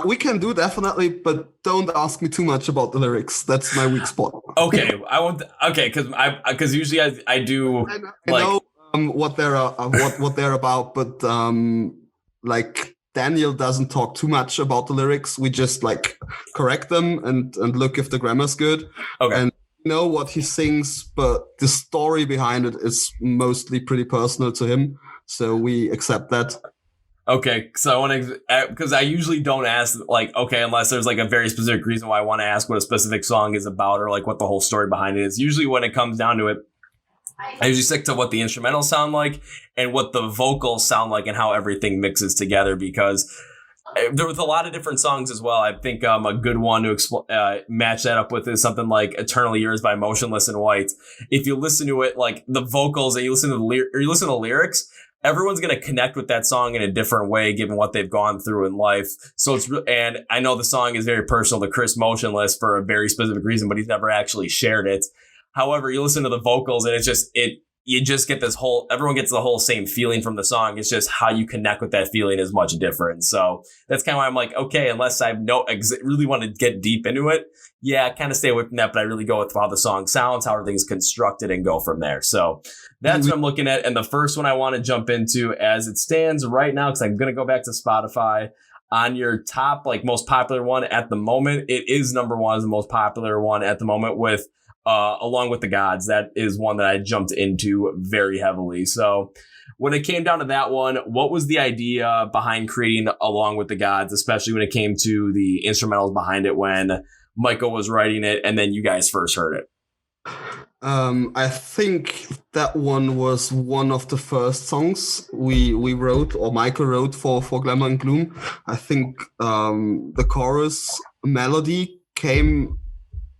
We can do definitely, but don't ask me too much about the lyrics. That's my weak spot. Okay, I won't. Okay, because usually I do. I know what they're about, but like Daniel doesn't talk too much about the lyrics. We just like correct them and look if the grammar's good. Okay. And know what he sings, but the story behind it is mostly pretty personal to him, so we accept that. Okay, so I want to, because I usually don't ask, like, okay, unless there's like a very specific reason why I want to ask what a specific song is about or like what the whole story behind it is. Usually when it comes down to it, I usually stick to what the instrumentals sound like and what the vocals sound like and how everything mixes together, because there was a lot of different songs as well. I think a good one to match that up with is something like Eternally Yours by Motionless in White. If you listen to it, like the vocals and you listen to the lyrics, everyone's going to connect with that song in a different way, given what they've gone through in life. So and I know the song is very personal to Chris Motionless for a very specific reason, but he's never actually shared it. However, you listen to the vocals and you just get this whole, everyone gets the whole same feeling from the song. It's just how you connect with that feeling is much different. So that's kind of why I'm like, okay, unless I really want to get deep into it, yeah, I kind of stay away from that, but I really go with how the song sounds, how everything's constructed, and go from there. So that's what I'm looking at. And the first one I want to jump into as it stands right now, because I'm going to go back to Spotify, on your top, like most popular one at the moment, it is number one, is the most popular one at the moment with Along with the Gods. That is one that I jumped into very heavily. So when it came down to that one, what was the idea behind creating Along with the Gods, especially when it came to the instrumentals behind it when Michael was writing it and then you guys first heard it? I think that one was one of the first songs we wrote, or Michael wrote for Glamour and Gloom. I think the chorus melody came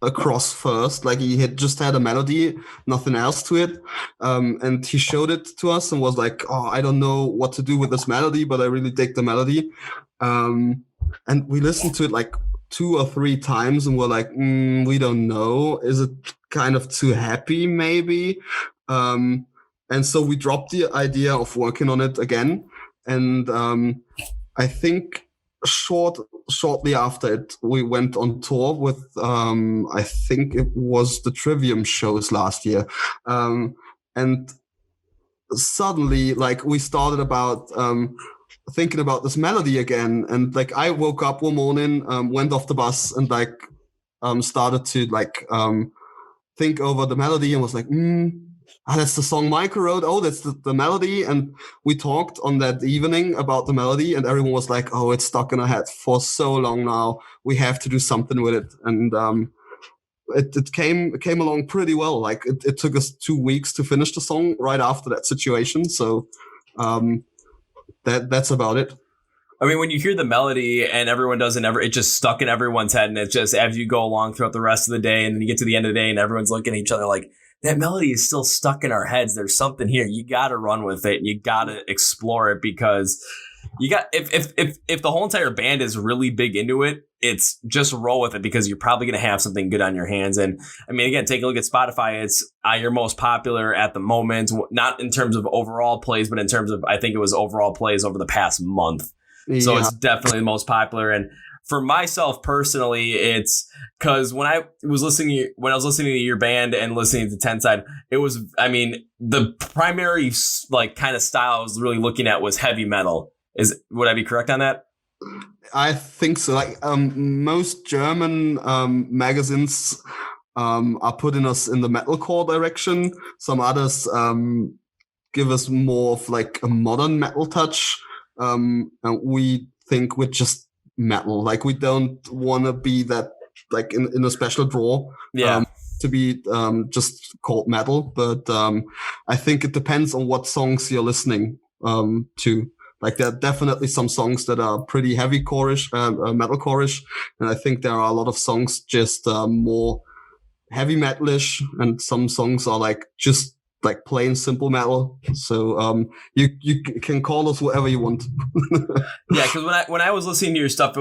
across first, like he had just had a melody, nothing else to it, and he showed it to us and was like, oh, I don't know what to do with this melody, but I really dig the melody. And we listened to it like 2 or 3 times and we're like, we don't know, is it kind of too happy maybe? And so we dropped the idea of working on it again, and I think shortly after it, we went on tour with, I think it was the Trivium shows last year. And suddenly, like, we started about thinking about this melody again. And like, I woke up one morning, went off the bus and like started to like think over the melody and was like, that's the song Michael wrote. Oh, that's the melody. And we talked on that evening about the melody, and everyone was like, oh, it's stuck in our head for so long now. We have to do something with it. And it came along pretty well. Like it took us 2 weeks to finish the song right after that situation. So that's about it. I mean, when you hear the melody and everyone doesn't ever, it just stuck in everyone's head. And it's just as you go along throughout the rest of the day, and then you get to the end of the day and everyone's looking at each other like, that melody is still stuck in our heads. There's something here. You got to run with it. You got to explore it, because you got, if the whole entire band is really big into it, it's just roll with it, because you're probably going to have something good on your hands. And I mean, again, take a look at Spotify. It's your most popular at the moment, not in terms of overall plays, but in terms of, I think it was overall plays over the past month. Yeah. So it's definitely the most popular. And for myself personally, it's because when I was listening to your band and listening to Tenside, it was, I mean, the primary like kind of style I was really looking at was heavy metal. Would I be correct on that? I think so. Like most German magazines are putting us in the metalcore direction. Some others give us more of like a modern metal touch. And we think we're just metal. Like we don't want to be that like in a special draw. Yeah. To be just called metal. But I think it depends on what songs you're listening to. Like there are definitely some songs that are pretty heavy core-ish, metalcore-ish, and I think there are a lot of songs just more heavy metalish, and some songs are like just like plain simple metal. So you can call us whatever you want. Yeah, because when I was listening to your stuff,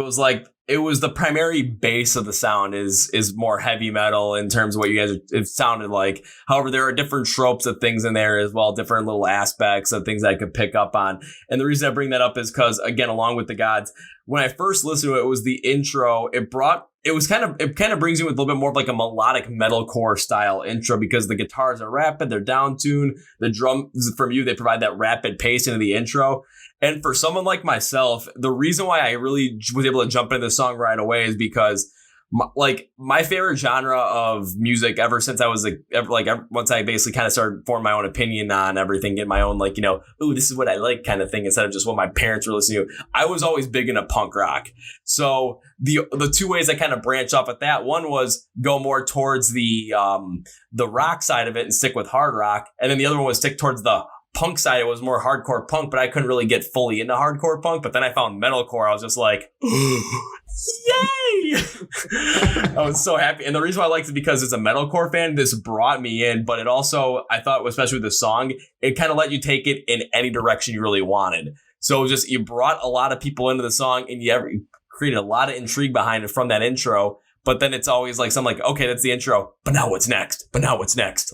it was the primary base of the sound is more heavy metal in terms of what you guys it sounded like. However, there are different tropes of things in there as well, different little aspects of things that I could pick up on. And the reason I bring that up is because, again, along with the gods, when I first listened to it, was the intro. It kind of brings you with a little bit more of like a melodic metalcore style intro, because the guitars are rapid, they're down tuned. The drums from you, they provide that rapid pace into the intro. And for someone like myself, the reason why I really was able to jump into the song right away is because my favorite genre of music ever since I was once I basically kind of started forming my own opinion on everything, get my own ooh, this is what I like kind of thing, instead of just what my parents were listening to. I was always big into punk rock. So the two ways I kind of branched off at that, one was go more towards the rock side of it and stick with hard rock. And then the other one was stick towards the punk side. It was more hardcore punk, but I couldn't really get fully into hardcore punk. But then I found metalcore. I was just like, yay! I was so happy. And the reason why I liked it, because as a metalcore fan, this brought me in, but it also, I thought, especially with the song, it kind of let you take it in any direction you really wanted. So just, you brought a lot of people into the song, and you created a lot of intrigue behind it from that intro. But then it's always like something like, okay, that's the intro, but now what's next?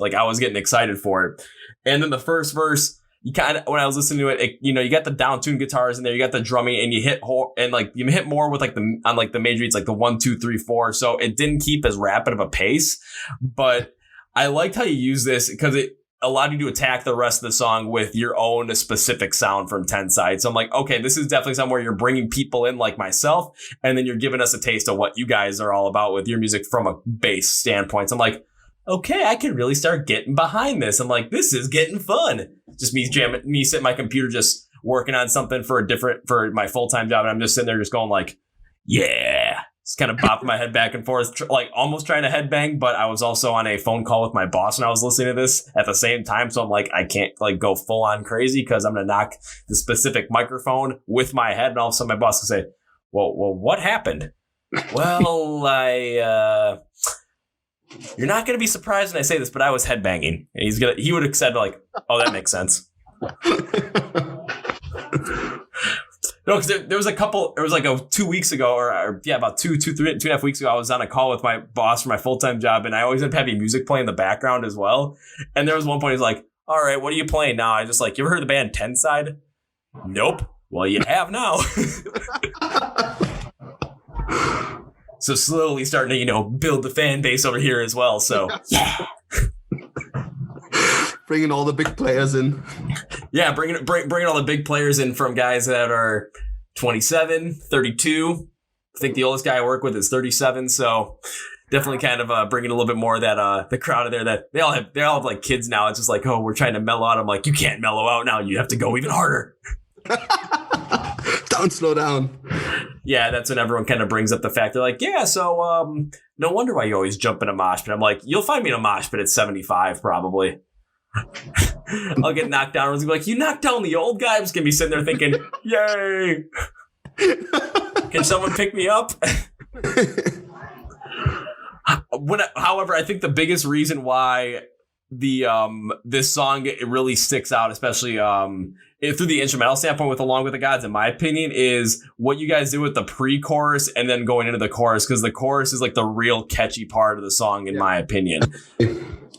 Like, I was getting excited for it. And then the first verse, you kind of, when I was listening to it, you got the down-tuned guitars in there, you got the drumming, and you hit more with on the major beats, like the 1, 2, 3, 4. So it didn't keep as rapid of a pace, but I liked how you use this because it allowed you to attack the rest of the song with your own specific sound from Tenside. So I'm like, okay, this is definitely somewhere you're bringing people in like myself, and then you're giving us a taste of what you guys are all about with your music from a bass standpoint. So I'm like, okay, I can really start getting behind this. I'm like, this is getting fun. Just me sitting at my computer, just working on something for my full-time job. And I'm just sitting there just going like, yeah. Just kind of bopping my head back and forth, like almost trying to headbang, but I was also on a phone call with my boss when I was listening to this at the same time. So I'm like, I can't like go full on crazy because I'm going to knock the specific microphone with my head. And all of a sudden my boss will say, well, what happened? Well, you're not going to be surprised when I say this, but I was headbanging. And he would have said like, oh, that makes sense. No, because there was a couple, it was like 2 weeks ago, or about 2.5 weeks ago, I was on a call with my boss for my full-time job, and I always end up having music playing in the background as well. And there was one point he's like, all right, what are you playing now? I just like, you ever heard of the band Tenside? Nope. Well, you have now. So slowly starting to, build the fan base over here as well. So, yeah. Bringing all the big players in. Yeah, bringing all the big players in from guys that are 27, 32. I think the oldest guy I work with is 37. So definitely kind of bringing a little bit more of that the crowd in there. That they all have like kids now. It's just like, oh, we're trying to mellow out. I'm like, you can't mellow out now. You have to go even harder. Don't slow down. Yeah, that's when everyone kind of brings up the fact. They're like, yeah, so no wonder why you always jump in a mosh pit. I'm like, you'll find me in a mosh pit at 75 probably. I'll get knocked down. Everyone's gonna be like, you knocked down the old guy. I'm just gonna be sitting there thinking, yay. Can someone pick me up? However, I think the biggest reason why this song it really sticks out, especially through the instrumental standpoint with Along with the Gods, in my opinion, is what you guys did with the pre-chorus and then going into the chorus, because the chorus is like the real catchy part of the song, in my opinion.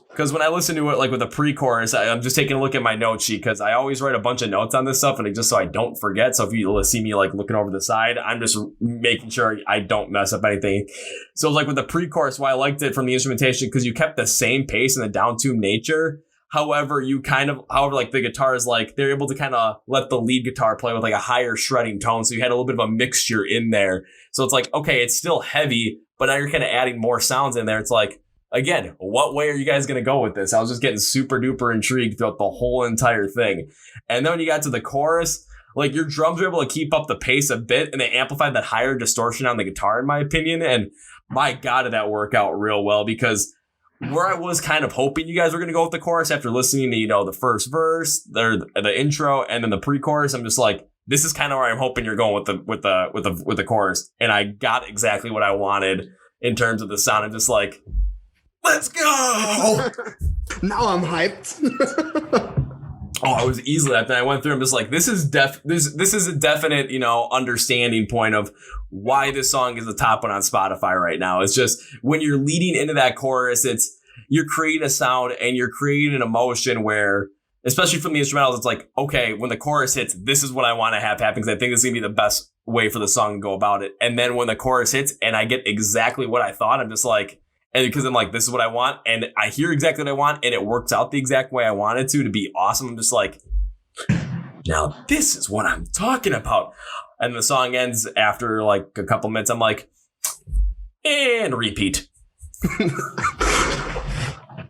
Because when I listen to it, like with the pre-chorus, I'm just taking a look at my note sheet because I always write a bunch of notes on this stuff, and just so I don't forget. So if you see me like looking over the side, I'm just making sure I don't mess up anything. So like with the pre-chorus, why I liked it from the instrumentation, because you kept the same pace and the down-tuned nature. However, like the guitar is like, they're able to kind of let the lead guitar play with like a higher shredding tone. So you had a little bit of a mixture in there. So it's like, okay, it's still heavy, but now you're kind of adding more sounds in there. It's like, again, what way are you guys going to go with this? I was just getting super duper intrigued throughout the whole entire thing. And then when you got to the chorus, like your drums were able to keep up the pace a bit, and they amplified that higher distortion on the guitar, in my opinion. And my God, did that work out real well, because where I was kind of hoping you guys were going to go with the chorus after listening to, the first verse, the intro, and then the pre-chorus, I'm just like, this is kind of where I'm hoping you're going with the chorus. And I got exactly what I wanted in terms of the sound. I'm just like, let's go! Now I'm hyped. Oh, I was easily after I went through. I'm just like, this is a definite, understanding point of why this song is the top one on Spotify right now. It's just when you're leading into that chorus, you're creating a sound and you're creating an emotion where, especially from the instrumentals, it's like, okay, when the chorus hits, this is what I want to have happen, because I think this is gonna be the best way for the song to go about it. And then when the chorus hits and I get exactly what I thought, I'm just like. And because I'm like, this is what I want, and I hear exactly what I want, and it works out the exact way I want it to be awesome. I'm just like, now this is what I'm talking about. And the song ends after like a couple minutes. I'm like, and repeat.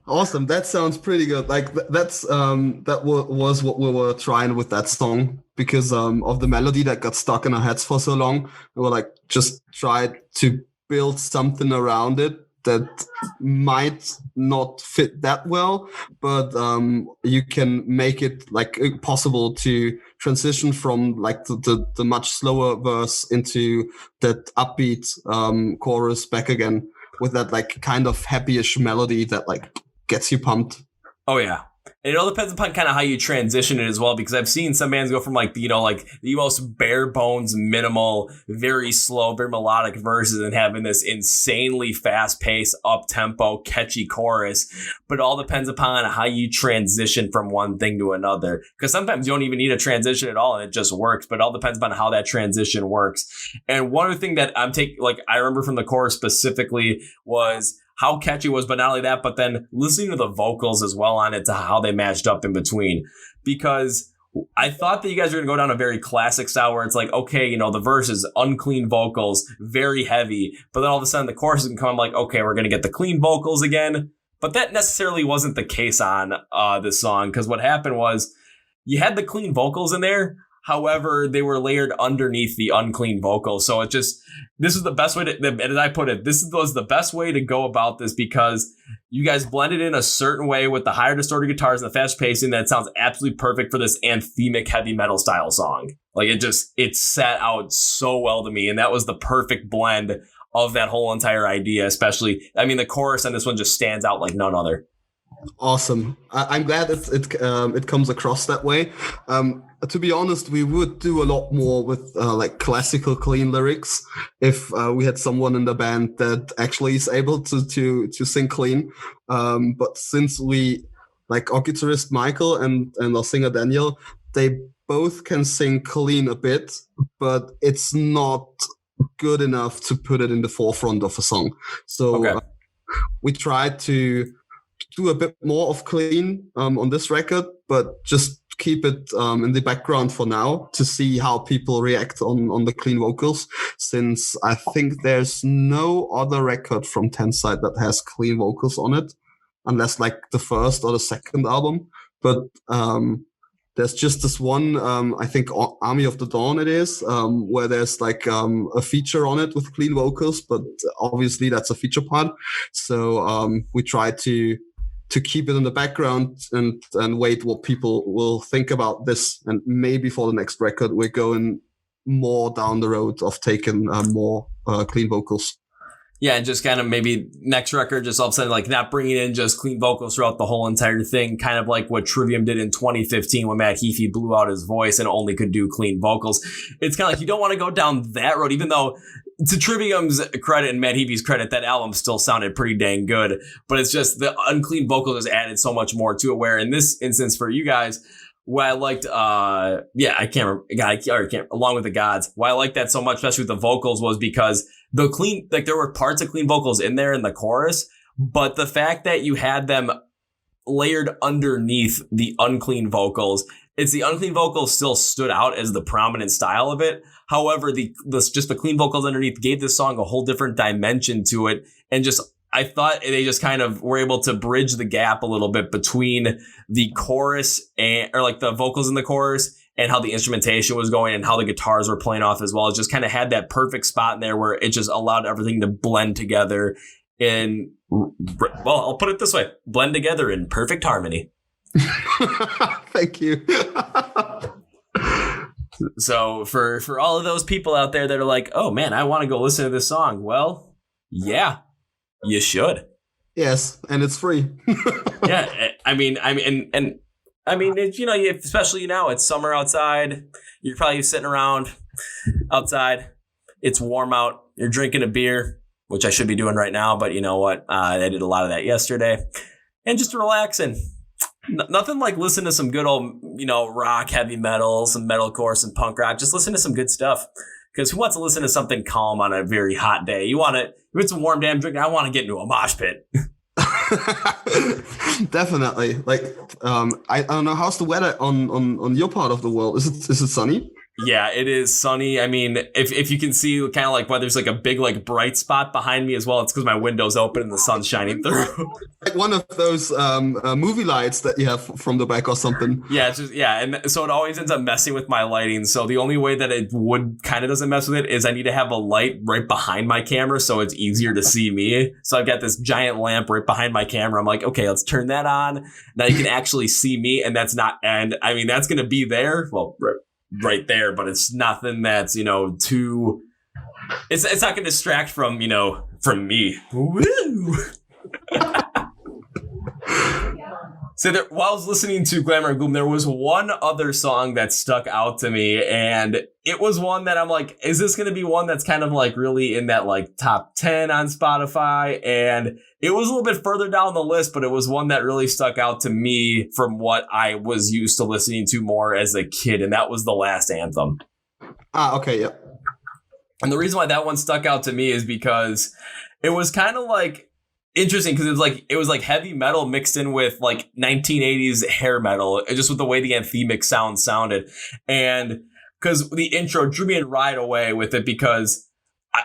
Awesome. That sounds pretty good. Like that's was what we were trying with that song, because of the melody that got stuck in our heads for so long. We were like, just tried to build something around it that might not fit that well, but you can make it like possible to transition from like the much slower verse into that upbeat chorus back again with that like kind of happy-ish melody that like gets you pumped. Oh yeah. And it all depends upon kind of how you transition it as well, because I've seen some bands go from like, like the most bare bones, minimal, very slow, very melodic verses and having this insanely fast paced, up tempo, catchy chorus. But it all depends upon how you transition from one thing to another. Because sometimes you don't even need a transition at all and it just works, but it all depends upon how that transition works. And one other thing that I remember from the chorus specifically was how catchy it was, but not only that, but then listening to the vocals as well on it, to how they matched up in between. Because I thought that you guys were going to go down a very classic style where it's like, okay, the verse is unclean vocals, very heavy, but then all of a sudden the chorus can come like, okay, we're going to get the clean vocals again. But that necessarily wasn't the case on this song, because what happened was you had the clean vocals in there. However, they were layered underneath the unclean vocals. So this is the best way to, as I put it, was the best way to go about this, because you guys blended in a certain way with the higher distorted guitars and the fast pacing that sounds absolutely perfect for this anthemic heavy metal style song. Like it sat out so well to me. And that was the perfect blend of that whole entire idea, especially, I mean, the chorus on this one just stands out like none other. Awesome. I'm glad it comes across that way. To be honest, we would do a lot more with like classical clean lyrics if we had someone in the band that actually is able to sing clean. But since we, like our guitarist Michael and our singer Daniel, they both can sing clean a bit, but it's not good enough to put it in the forefront of a song. So we tried to do a bit more of clean on this record, but just keep it in the background for now to see how people react on the clean vocals, since I think there's no other record from Tenside that has clean vocals on it, unless like the first or the second album. But there's just this one, I think Army of the Dawn it is, where there's like a feature on it with clean vocals, but obviously that's a feature part. So we try to keep it in the background and wait what people will think about this. And maybe for the next record, we're going more down the road of taking more clean vocals. Yeah, and just kind of maybe next record, just all of a sudden, like not bringing in just clean vocals throughout the whole entire thing, kind of like what Trivium did in 2015 when Matt Heafy blew out his voice and only could do clean vocals. It's kind of like you don't want to go down that road, even though to Trivium's credit and Matt Heafy's credit, that album still sounded pretty dang good. But it's just the unclean vocals has added so much more to it, where in this instance for you guys, what I liked, I can't remember, along with the Gods, why I liked that so much, especially with the vocals, was because the clean, like there were parts of clean vocals in there in the chorus, but the fact that you had them layered underneath the unclean vocals, it's the unclean vocals still stood out as the prominent style of it. However, just the clean vocals underneath gave this song a whole different dimension to it. And just, I thought they just kind of were able to bridge the gap a little bit between the chorus or like the vocals in the chorus and how the instrumentation was going and how the guitars were playing off as well. It just kind of had that perfect spot in there where it just allowed everything to blend together in, well, I'll put it this way, blend together in perfect harmony. Thank you. So for all of those people out there that are like, oh man, I want to go listen to this song. Well, yeah, you should. Yes, and it's free. Yeah, I mean, it's, you know, especially now it's summer outside. You're probably sitting around outside. It's warm out. You're drinking a beer, which I should be doing right now, but you know what? I did a lot of that yesterday, and just relaxing. Nothing like listen to some good old, you know, rock, heavy metal, some metalcore, some punk rock. Just listen to some good stuff. Because who wants to listen to something calm on a very hot day? You want it, if it's a warm damn drink, I want to get into a mosh pit. Definitely. Like, I don't know, how's the weather on your part of the world? Is it sunny? Yeah, it is sunny. I mean, if you can see kind of like why there's like a big like bright spot behind me as well, it's because my window's open and the sun's shining through. Like one of those movie lights that you have from the back or something. Yeah, it's just, yeah, and so it always ends up messing with my lighting. So the only way that it would kind of doesn't mess with it is I need to have a light right behind my camera so it's easier to see me. So I've got this giant lamp right behind my camera. I'm like, okay, let's turn that on. Now you can actually see me, and that's going to be there. Well, right there, but it's nothing that's, you know, too, it's not going to distract from, you know, from me. Woo! So while I was listening to Glamour Gloom, there was one other song that stuck out to me, and it was one that I'm like, is this going to be one that's kind of like really in that like top 10 on Spotify? And it was a little bit further down the list, but it was one that really stuck out to me from what I was used to listening to more as a kid, and that was The Last Anthem. Okay, yeah. And the reason why that one stuck out to me is because it was kind of like interesting, because it was like heavy metal mixed in with like 1980s hair metal, just with the way the anthemic sound sounded. And because the intro drew me in right away with it, because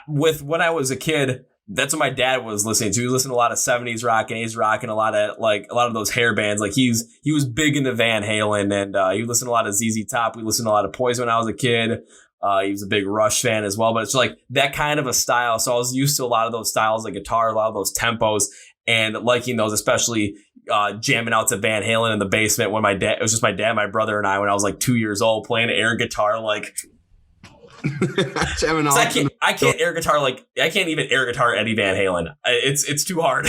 with when I was a kid, that's what my dad was listening to. He was listening to a lot of 70s rock and 80s rock and a lot of those hair bands. Like he was big into Van Halen, and he listened to a lot of ZZ Top. We listened to a lot of Poison when I was a kid. He was a big Rush fan as well, but it's like that kind of a style. So I was used to a lot of those styles, like guitar, a lot of those tempos, and liking those, especially jamming out to Van Halen in the basement when it was just my dad, my brother, and I when I was like 2 years old playing air guitar, like. Jamming out. I can't air guitar I can't even air guitar Eddie Van Halen. It's too hard.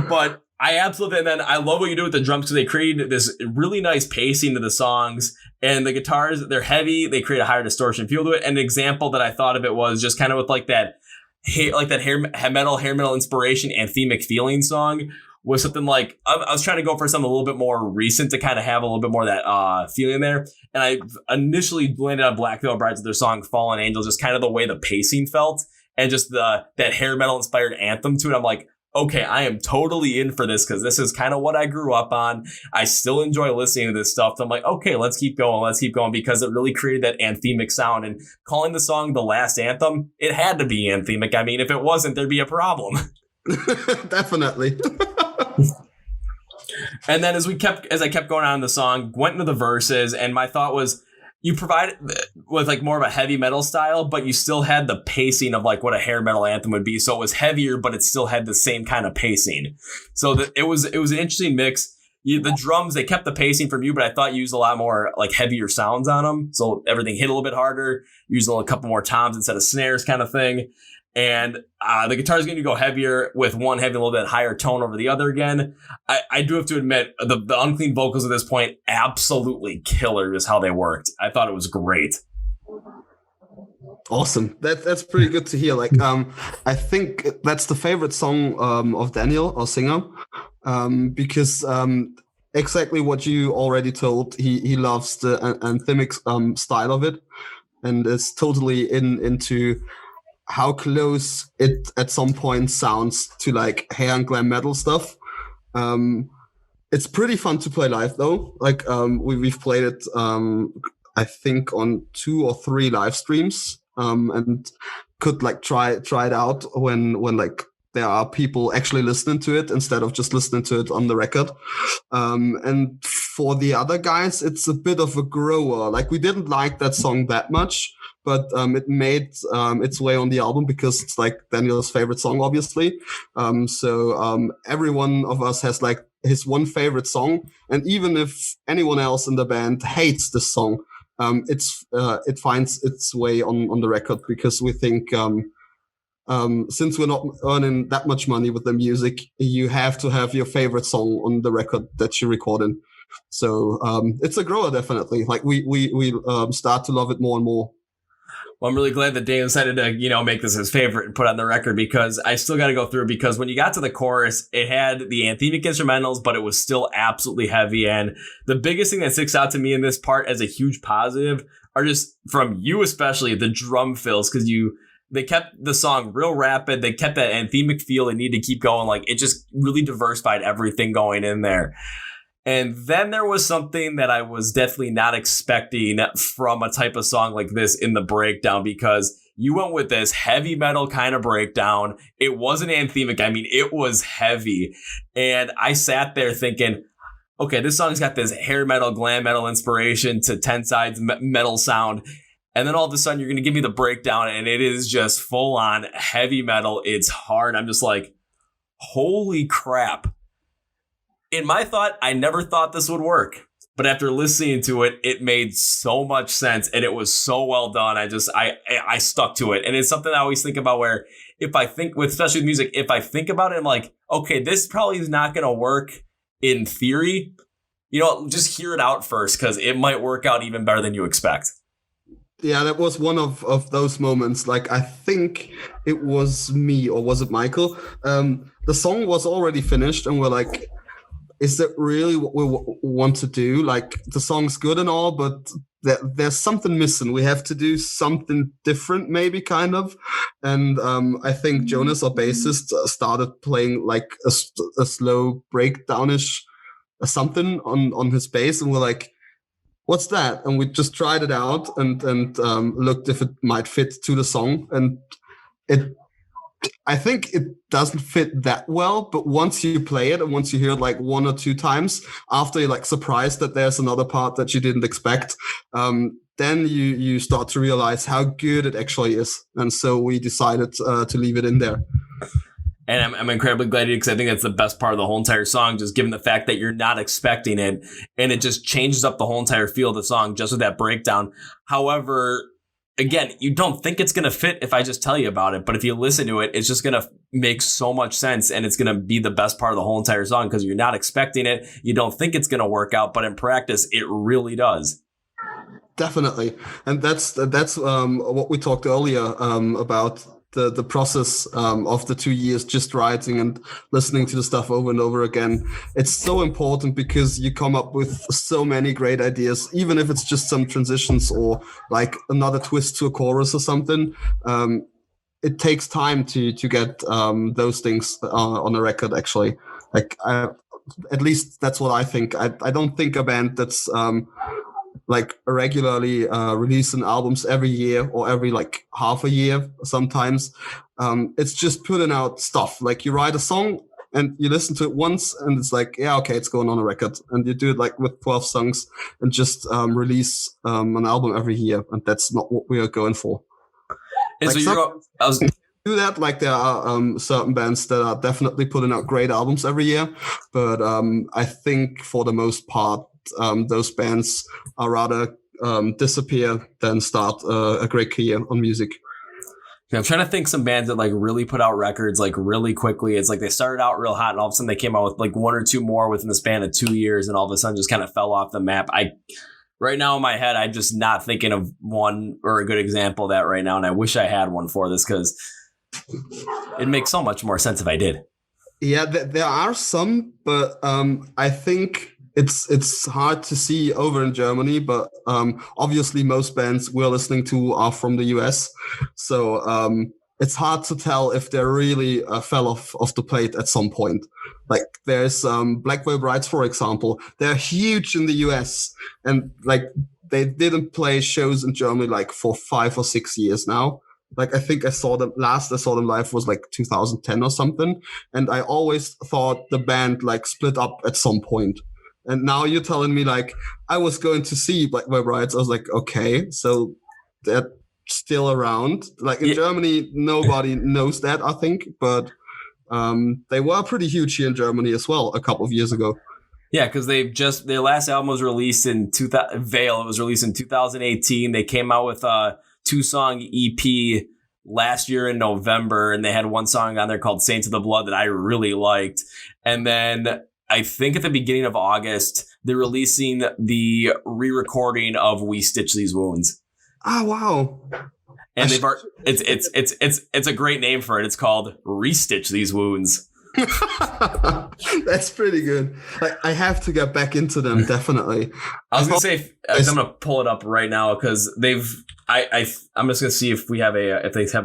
But I absolutely, and then I love what you do with the drums because they created this really nice pacing to the songs, and the guitars, they're heavy, they create a higher distortion feel to it. And an example that I thought of it was just kind of with like that hair metal inspiration anthemic feeling song was something like I was trying to go for something a little bit more recent to kind of have a little bit more of that feeling there. And I initially landed on Black Veil Brides with their song Fallen Angel, just kind of the way the pacing felt and just that hair metal inspired anthem to it. I'm like, okay, I am totally in for this because this is kind of what I grew up on. I still enjoy listening to this stuff. So I'm like, okay, let's keep going because it really created that anthemic sound. And calling the song The Last Anthem, it had to be anthemic. I mean, if it wasn't, there'd be a problem. Definitely. And then as I kept going on in the song, went into the verses, and my thought was, you provide with like more of a heavy metal style, but you still had the pacing of like what a hair metal anthem would be. So it was heavier, but it still had the same kind of pacing. So that it was an interesting mix. The drums, they kept the pacing from you, but I thought you used a lot more like heavier sounds on them. So everything hit a little bit harder, used a couple more toms instead of snares kind of thing. And the guitar is going to go heavier with one having a little bit higher tone over the other again. I do have to admit, the unclean vocals at this point, absolutely killer is how they worked. I thought it was great. Awesome. That's pretty good to hear. Like, I think that's the favorite song of Daniel, our singer, because exactly what you already told. He loves the anthemic style of it, and is totally into how close it at some point sounds to like hair and glam metal stuff. It's pretty fun to play live though. Like we've played it I think on 2 or 3 live streams, and could like try it out when like there are people actually listening to it instead of just listening to it on the record. And for the other guys, it's a bit of a grower. Like we didn't like that song that much, but it made its way on the album because it's like Daniel's favorite song, obviously. So every one of us has like his one favorite song, and even if anyone else in the band hates this song, it finds its way on the record because we think since we're not earning that much money with the music, you have to have your favorite song on the record that you're recording. So it's a grower, definitely. Like we start to love it more and more. Well, I'm really glad that Daniel decided to, make this his favorite and put on the record, because I still got to go through, because when you got to the chorus, it had the anthemic instrumentals, but it was still absolutely heavy. And the biggest thing that sticks out to me in this part as a huge positive are just from you, especially the drum fills, because they kept the song real rapid. They kept that anthemic feel. They need to keep going. Like it just really diversified everything going in there. And then there was something that I was definitely not expecting from a type of song like this in the breakdown, because you went with this heavy metal kind of breakdown. It wasn't anthemic. I mean, it was heavy. And I sat there thinking, okay, this song's got this hair metal, glam metal inspiration to Tenside's metal sound. And then all of a sudden you're going to give me the breakdown and it is just full on heavy metal. It's hard. I'm just like, holy crap. In my thought, I never thought this would work, but after listening to it, it made so much sense and it was so well done. I stuck to it. And it's something I always think about, where if I think with, especially with music, if I think about it, I'm like, okay, this probably is not going to work in theory. Just hear it out first, because it might work out even better than you expect. Yeah, that was one of those moments. Like, I think it was me, or was it Michael? The song was already finished and we're like, is that really what we want to do? Like, the song's good and all, but there's something missing. We have to do something different, maybe, kind of. And I think Jonas, our bassist, started playing like a slow breakdownish something on his bass, and we're like, what's that? And we just tried it out and looked if it might fit to the song, and I think it doesn't fit that well, but once you play it and once you hear it like one or two times, after you're like surprised that there's another part that you didn't expect, then you start to realize how good it actually is. And so we decided to leave it in there. And I'm incredibly glad you did, because I think that's the best part of the whole entire song, just given the fact that you're not expecting it, and it just changes up the whole entire feel of the song just with that breakdown. However, again, you don't think it's going to fit if I just tell you about it, but if you listen to it, it's just going to make so much sense, and it's going to be the best part of the whole entire song because you're not expecting it. You don't think it's going to work out, but in practice, it really does. Definitely. And that's what we talked earlier about the process of the 2 years just writing and listening to the stuff over and over again. It's so important because you come up with so many great ideas, even if it's just some transitions or like another twist to a chorus or something. It takes time to get those things on a record, actually. Like, at least that's what I think. I don't think a band that's like regularly releasing albums every year or every like half a year sometimes. It's just putting out stuff. Like, you write a song and you listen to it once and it's like, yeah, okay, it's going on a record. And you do it like with 12 songs and just release an album every year. And that's not what we are going for. And like, so do that. Like, there are certain bands that are definitely putting out great albums every year. But I think for the most part, those bands are rather disappear than start a great career on music. Yeah, I'm trying to think some bands that like really put out records like really quickly. It's like they started out real hot and all of a sudden they came out with like one or two more within the span of 2 years and all of a sudden just kind of fell off the map. Right now in my head, I'm just not thinking of one or a good example of that right now, and I wish I had one for this because it makes so much more sense if I did. Yeah, there are some, but I think it's hard to see over in Germany, but obviously most bands we're listening to are from the US. So it's hard to tell if they really fell off the plate at some point. Like, there's Black Veil Brides, for example. They're huge in the US, and like they didn't play shows in Germany like for 5 or 6 years now. Like, I think I saw them live was like 2010 or something. And I always thought the band like split up at some point. And now you're telling me like I was going to see Black Veil Brides. I was like, okay, so they're still around. Like, in Germany, nobody knows that, I think, but they were pretty huge here in Germany as well a couple of years ago. Yeah, because their last album was released in Veil. It was released in 2018. They came out with a 2-song EP last year in November, and they had one song on there called Saints of the Blood that I really liked. And then I think at the beginning of August, they're releasing the re-recording of We Stitch These Wounds. Oh, wow. And it's a great name for it. It's called Restitch These Wounds. That's pretty good. I have to get back into them, definitely. I was gonna say I'm gonna pull it up right now because I'm just gonna see if they have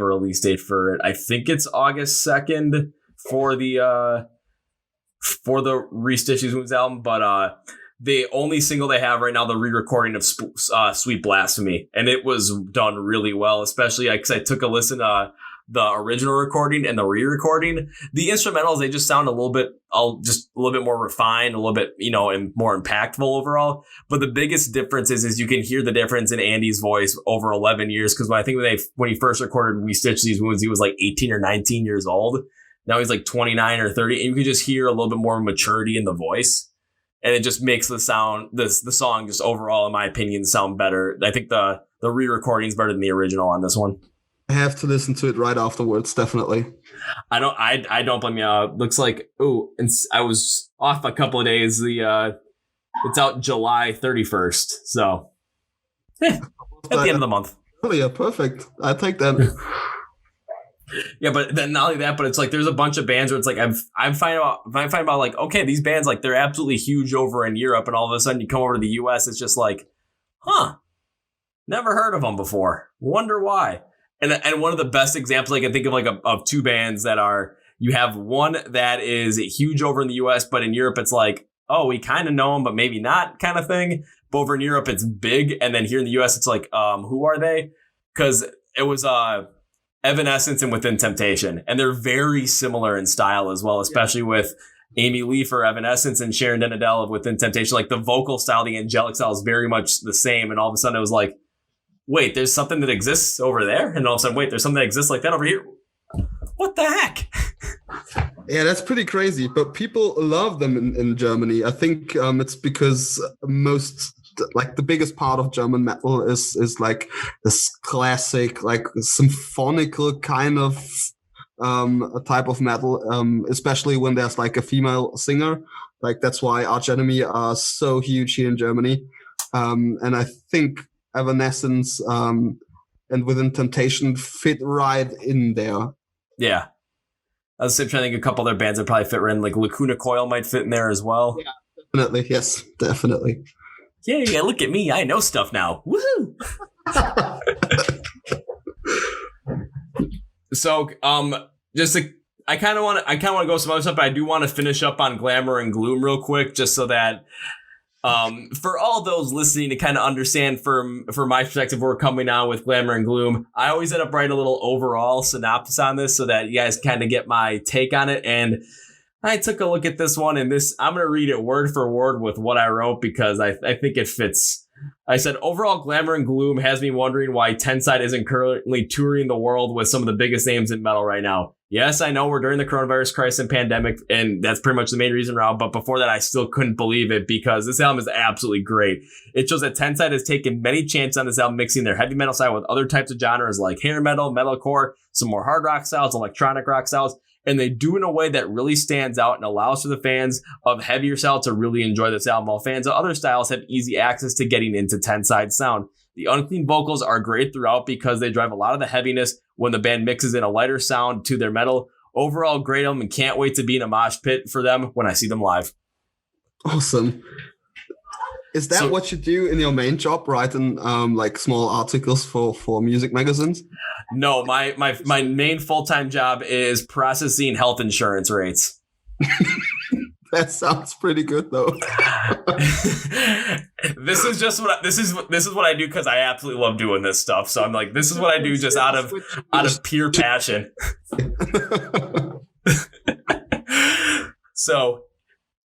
a release date for it. I think it's August 2nd for the Restitch These Wounds album, but the only single they have right now, the re-recording of Sweet Blasphemy, and it was done really well, especially because I took a listen to the original recording and the re-recording. The instrumentals, they just sound a little bit more refined, a little bit, and more impactful overall. But the biggest difference is you can hear the difference in Andy's voice over 11 years. Because when he first recorded We Stitch These Wounds, he was like 18 or 19 years old. Now he's like 29 or 30, and you can just hear a little bit more maturity in the voice. And it just makes the song just overall, in my opinion, sound better. I think the re-recording is better than the original on this one. I have to listen to it right afterwards, definitely. I don't blame you. Looks like I was off a couple of days. It's out July 31st, so at the end of the month. Oh yeah, perfect. I take that. Yeah, but then not only that, but it's like there's a bunch of bands where it's like I'm finding about like, okay, these bands, like, they're absolutely huge over in Europe, and all of a sudden you come over to the US, it's just like, never heard of them before. Wonder why. And one of the best examples I can think of, like, of two bands that are, you have one that is huge over in the US, but in Europe it's like, oh, we kind of know them, but maybe not, kind of thing. But over in Europe it's big, and then here in the US it's like, who are they? Because it was Evanescence and Within Temptation. And they're very similar in style as well, especially with Amy Lee for Evanescence and Sharon Denadel of Within Temptation. Like the vocal style, the angelic style is very much the same. And all of a sudden it was like, wait, there's something that exists over there? And all of a sudden, wait, there's something that exists like that over here? What the heck? Yeah, that's pretty crazy. But people love them in Germany. I think it's because the biggest part of German metal is like this classic, like symphonical kind of a type of metal, especially when there's like a female singer. Like that's why Arch Enemy are so huge here in Germany. And I think Evanescence and Within Temptation fit right in there. Yeah. I was trying to think a couple other bands that probably fit right in, like Lacuna Coil might fit in there as well. Yeah, definitely. Yes, definitely. Yeah, look at me. I know stuff now. Woohoo! So, I kind of want to go some other stuff, but I do want to finish up on Glamour and Gloom real quick, just so that for all those listening to kind of understand from my perspective, we're coming on with Glamour and Gloom. I always end up writing a little overall synopsis on this so that you guys kind of get my take on it. And I took a look at this one, and I'm going to read it word for word with what I wrote because I think it fits. I said, overall, Glamour and Gloom has me wondering why Tenside isn't currently touring the world with some of the biggest names in metal right now. Yes, I know we're during the coronavirus crisis and pandemic, and that's pretty much the main reason around. But before that, I still couldn't believe it because this album is absolutely great. It shows that Tenside has taken many chances on this album, mixing their heavy metal side with other types of genres like hair metal, metalcore, some more hard rock styles, electronic rock styles. And they do in a way that really stands out and allows for the fans of heavier style to really enjoy this album, while fans of other styles have easy access to getting into Tenside sound. The unclean vocals are great throughout because they drive a lot of the heaviness when the band mixes in a lighter sound to their metal. Overall, great album, and can't wait to be in a mosh pit for them when I see them live. Awesome. Is that what you do in your main job, writing like small articles for music magazines? No, my main full-time job is processing health insurance rates. That sounds pretty good, though. This is what I do because I absolutely love doing this stuff. So I'm like, this is what I do just out of pure passion. So,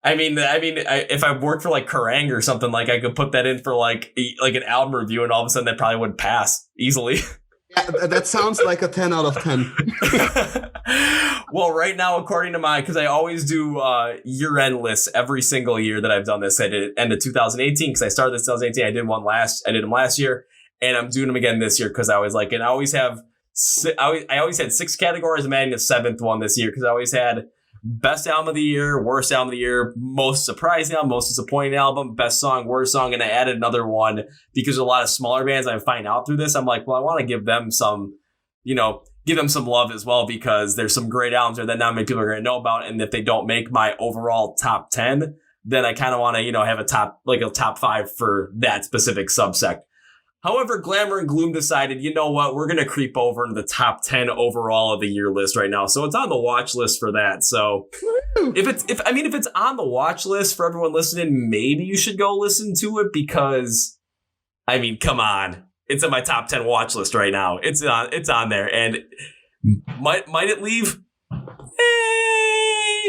I mean, if I worked for like Kerrang or something, like I could put that in for like an album review, and all of a sudden that probably would pass easily. Yeah, that sounds like a 10 out of 10. Well, right now, according to because I always do year-end lists every single year that I've done this. I did it end of 2018 because I started this 2018. I did them last year, and I'm doing them again this year because I always like, and I always had 6 categories. I'm adding a 7th one this year because I always had best album of the year, worst album of the year, most surprising album, most disappointing album, best song, worst song, and I added another one because a lot of smaller bands I find out through this. I'm like, well, I want to give them some love as well because there's some great albums there that not many people are going to know about, and if they don't make my overall top 10, then I kind of want to have a top 5 for that specific subsect. However, Glamour and Gloom decided, you know what, we're going to creep over into the top 10 overall of the year list right now. So it's on the watch list for that. So if it's on the watch list for everyone listening, maybe you should go listen to it because, I mean, come on. It's in my top 10 watch list right now. It's on there. And might it leave?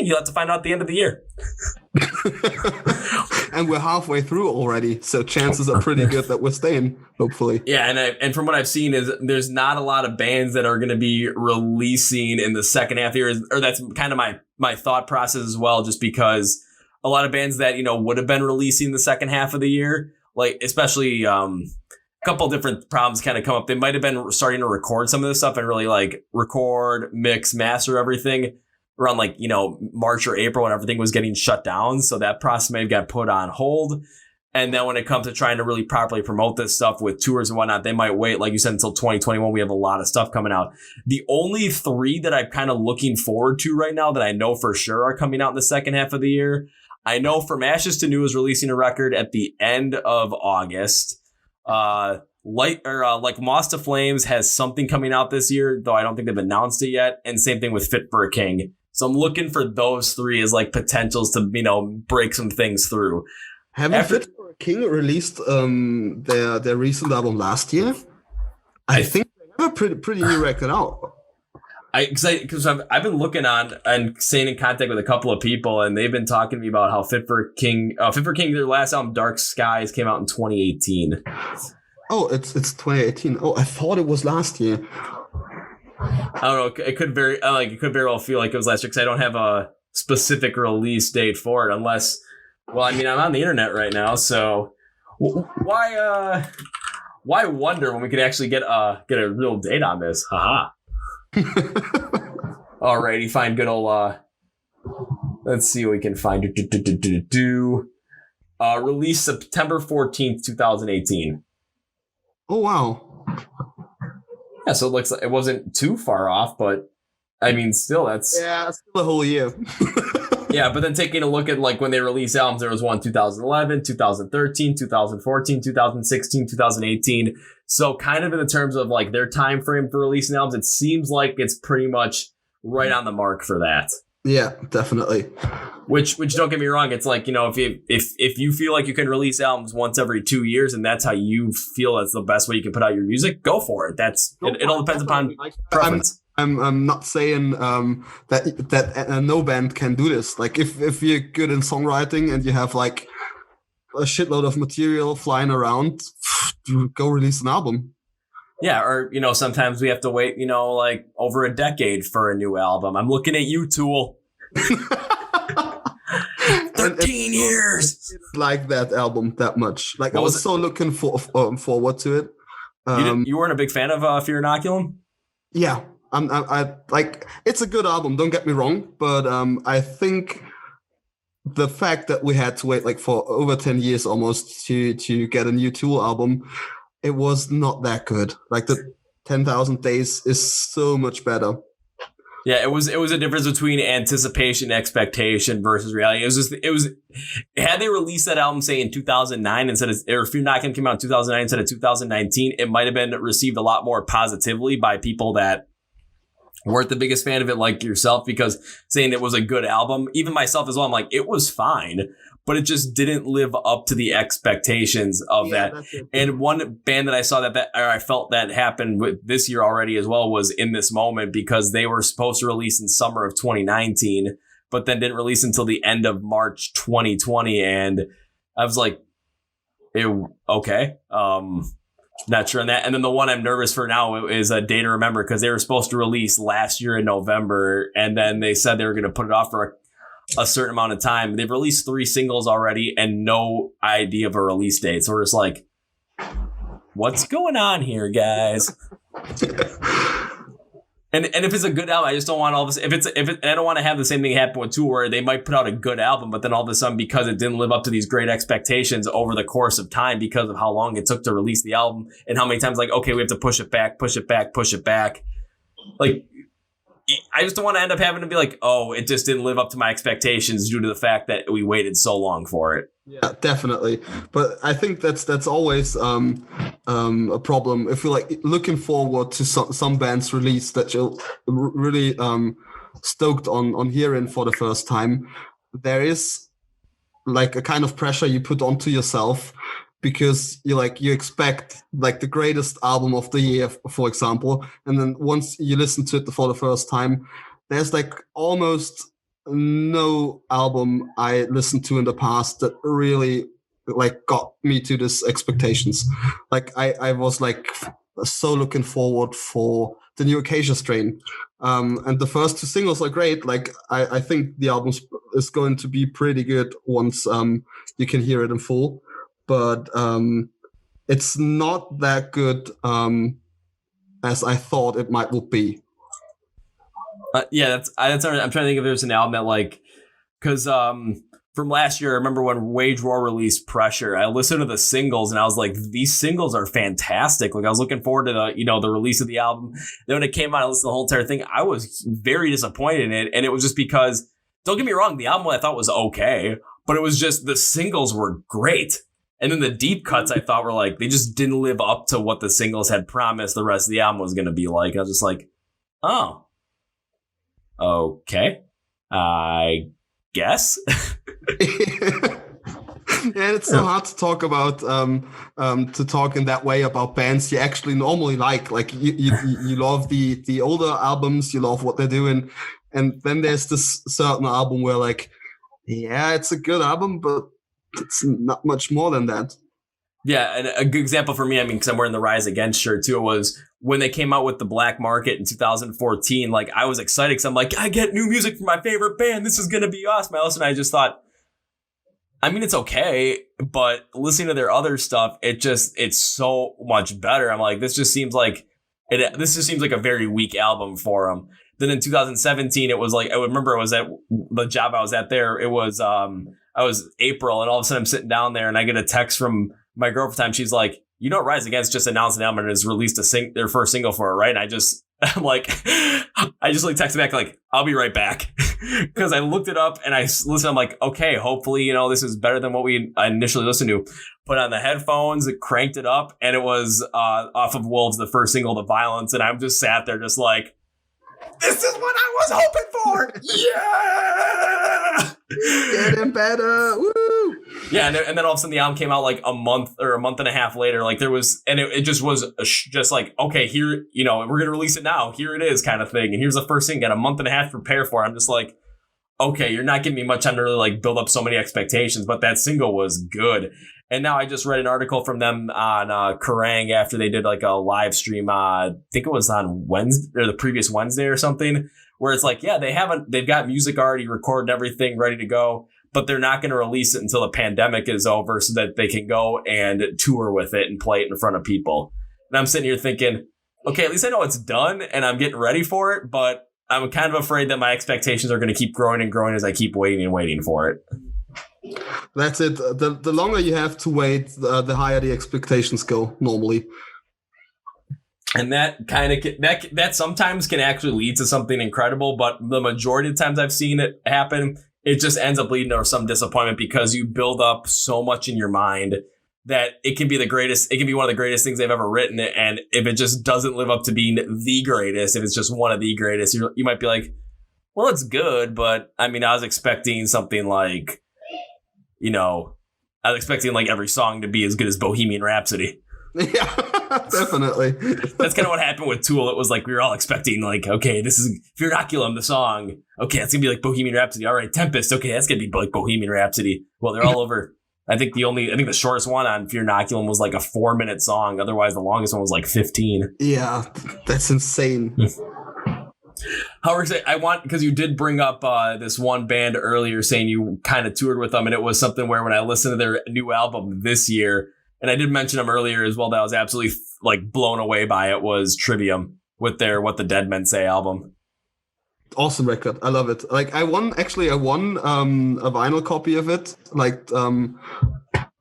You'll have to find out at the end of the year. And we're halfway through already, so chances are pretty good that we're staying, hopefully. Yeah, and from what I've seen is there's not a lot of bands that are going to be releasing in the second half of the year, or that's kind of my thought process as well, just because a lot of bands that, would have been releasing the second half of the year, like especially a couple of different problems kind of come up. They might have been starting to record some of this stuff and really like record, mix, master everything around like, March or April when everything was getting shut down. So that process may have got put on hold. And then when it comes to trying to really properly promote this stuff with tours and whatnot, they might wait, like you said, until 2021. We have a lot of stuff coming out. The only 3 that I'm kind of looking forward to right now that I know for sure are coming out in the second half of the year. I know From Ashes to New is releasing a record at the end of August. Like Moss to Flames has something coming out this year, though I don't think they've announced it yet. And same thing with Fit for a King. So I'm looking for those 3 as like potentials to, break some things through. Haven't Fit for a King released their recent album last year? I think they have a pretty new record out. Because I've been looking on and staying in contact with a couple of people, and they've been talking to me about how Fit for King, their last album, Dark Skies, came out in 2018. Oh, it's 2018. Oh, I thought it was last year. I don't know. It could very well feel like it was last year because I don't have a specific release date for it, unless. Well, I mean, I'm on the internet right now, so why wonder when we could actually get a real date on this? Haha. Alrighty, fine. Good old. Let's see what we can find. Released September 14th, 2018. Oh wow. Yeah, so it looks like it wasn't too far off, but I mean, still, that's still a whole year. Yeah, but then taking a look at like when they release albums, there was one 2011, 2013, 2014, 2016, 2018. So kind of in the terms of like their time frame for releasing albums, it seems like it's pretty much right on the mark for that. Yeah, definitely. Which don't get me wrong, it's like, you know, if you feel like you can release albums once every 2 years and that's how you feel that's the best way you can put out your music, go for it. It all depends upon preference. I'm not saying that no band can do this. Like if you're good in songwriting and you have like a shitload of material flying around, go release an album. Yeah, or, you know, sometimes we have to wait, you know, like over a decade for a new album. I'm looking at you, Tool. 13 years. It's like that album that much. Like I was so looking forward to it. You weren't a big fan of Fear Inoculum? Yeah. I like it's a good album, don't get me wrong, but I think the fact that we had to wait like for over 10 years almost to get a new Tool album, it was not that good. Like the 10,000 Days is so much better. Yeah, it was a difference between anticipation, expectation versus reality. It was had they released that album say in 2009 instead of, or Fear Inoculum came out in 2009 instead of 2019, it might have been received a lot more positively by people that weren't the biggest fan of it like yourself, because saying it was a good album, even myself as well, I'm like, it was fine, but it just didn't live up to the expectations of that. And one band that I saw or I felt that happened with this year already as well was In This Moment, because they were supposed to release in summer of 2019, but then didn't release until the end of March 2020. And I was like, okay. Not sure on that. And then the one I'm nervous for now is A Day to Remember, because they were supposed to release last year in November, and then they said they were going to put it off for a certain amount of time. They've released 3 singles already and no idea of a release date. So we're just like, what's going on here, guys? And if it's a good album, I just don't want all this. I don't want to have the same thing happen with Tool, where they might put out a good album, but then all of a sudden, because it didn't live up to these great expectations over the course of time, because of how long it took to release the album and how many times, like, okay, we have to push it back. Like, I just don't want to end up having to be like, oh, it just didn't live up to my expectations due to the fact that we waited so long for it. Yeah, definitely. But I think that's always a problem. If you're like looking forward to some band's release that you're really stoked on hearing for the first time, there is like a kind of pressure you put onto yourself, because you expect like the greatest album of the year, for example, and then once you listen to it for the first time, there's like almost no album I listened to in the past that really like got me to these expectations. Like I was like so looking forward for the new Acacia Strain, and the first 2 singles are great. Like I think the album is going to be pretty good once you can hear it in full. But it's not that good as I thought it would be. Yeah, that's. I'm trying to think if there's an album that like, because from last year, I remember when Wage War released Pressure, I listened to the singles and I was like, these singles are fantastic. Like I was looking forward to the release of the album. Then when it came out, I listened to the whole entire thing. I was very disappointed in it, and it was just because, don't get me wrong, the album I thought was okay, but it was just the singles were great. And then the deep cuts I thought were like, they just didn't live up to what the singles had promised the rest of the album was going to be like. I was just like, oh, okay, I guess. And it's so hard to talk about to talk in that way about bands you actually normally like. Like you love the older albums, you love what they're doing, and then there's this certain album where like, yeah, it's a good album, but it's not much more than that. Yeah, and a good example for me, I mean, because I'm wearing the Rise Against shirt too, it was when they came out with the Black Market in 2014. Like, I was excited because I'm like, I get new music from my favorite band. This is going to be awesome. I listened, I just thought, I mean, it's okay, but listening to their other stuff, it's so much better. I'm like, this just seems like a very weak album for them. Then in 2017, it was like, I remember I was at the job I was at there. It was, I was April, and all of a sudden I'm sitting down there and I get a text from my girlfriend. She's like, you know, Rise Against just announced an album and has released their first single for it, right? And I just like texted back like, I'll be right back. Because I looked it up and I listened. I'm like, okay, hopefully, you know, this is better than what we initially listened to. Put on the headphones, cranked it up, and it was off of Wolves, the first single, The Violence. And I'm just sat there just like, this is what I was hoping for. Yeah. Getting better. Woo. Yeah. And then all of a sudden the album came out like a month and a half later. Like there was, and it just was just like, okay, here, you know, we're going to release it now. Here it is kind of thing. And here's the first thing, got a month and a half to prepare for. I'm just like, okay, you're not giving me much time to really like build up so many expectations, but that single was good. And now I just read an article from them on Kerrang after they did like a live stream. I think it was on Wednesday or the previous Wednesday or something, where it's like, yeah, they've got music already recorded, everything ready to go, but they're not going to release it until the pandemic is over so that they can go and tour with it and play it in front of people. And I'm sitting here thinking, okay, at least I know it's done and I'm getting ready for it, but I'm kind of afraid that my expectations are going to keep growing and growing as I keep waiting and waiting for it. That's it. The longer you have to wait, the higher the expectations go normally. And that kind of that sometimes can actually lead to something incredible, but the majority of the times I've seen it happen, it just ends up leading to some disappointment because you build up so much in your mind that it can be the greatest. It can be one of the greatest things they've ever written, and if it just doesn't live up to being the greatest, if it's just one of the greatest, you might be like, well, it's good, but I mean, I was expecting something like, you know, I was expecting like every song to be as good as Bohemian Rhapsody. Yeah, definitely. That's kind of what happened with Tool. It was like we were all expecting like, okay, this is Fear-Inoculum, the song. Okay, it's gonna be like Bohemian Rhapsody. All right, Tempest. Okay, that's gonna be like Bohemian Rhapsody. Well, they're all over. I think the shortest one on Fear-Inoculum was like a 4-minute song. Otherwise, the longest one was like 15. Yeah, that's insane. However, because you did bring up this one band earlier saying you kind of toured with them, and it was something where when I listened to their new album this year, and I did mention them earlier as well, that I was absolutely like blown away by it, was Trivium with their What the Dead Men Say album. Awesome record. I love it. Like I won a vinyl copy of it, like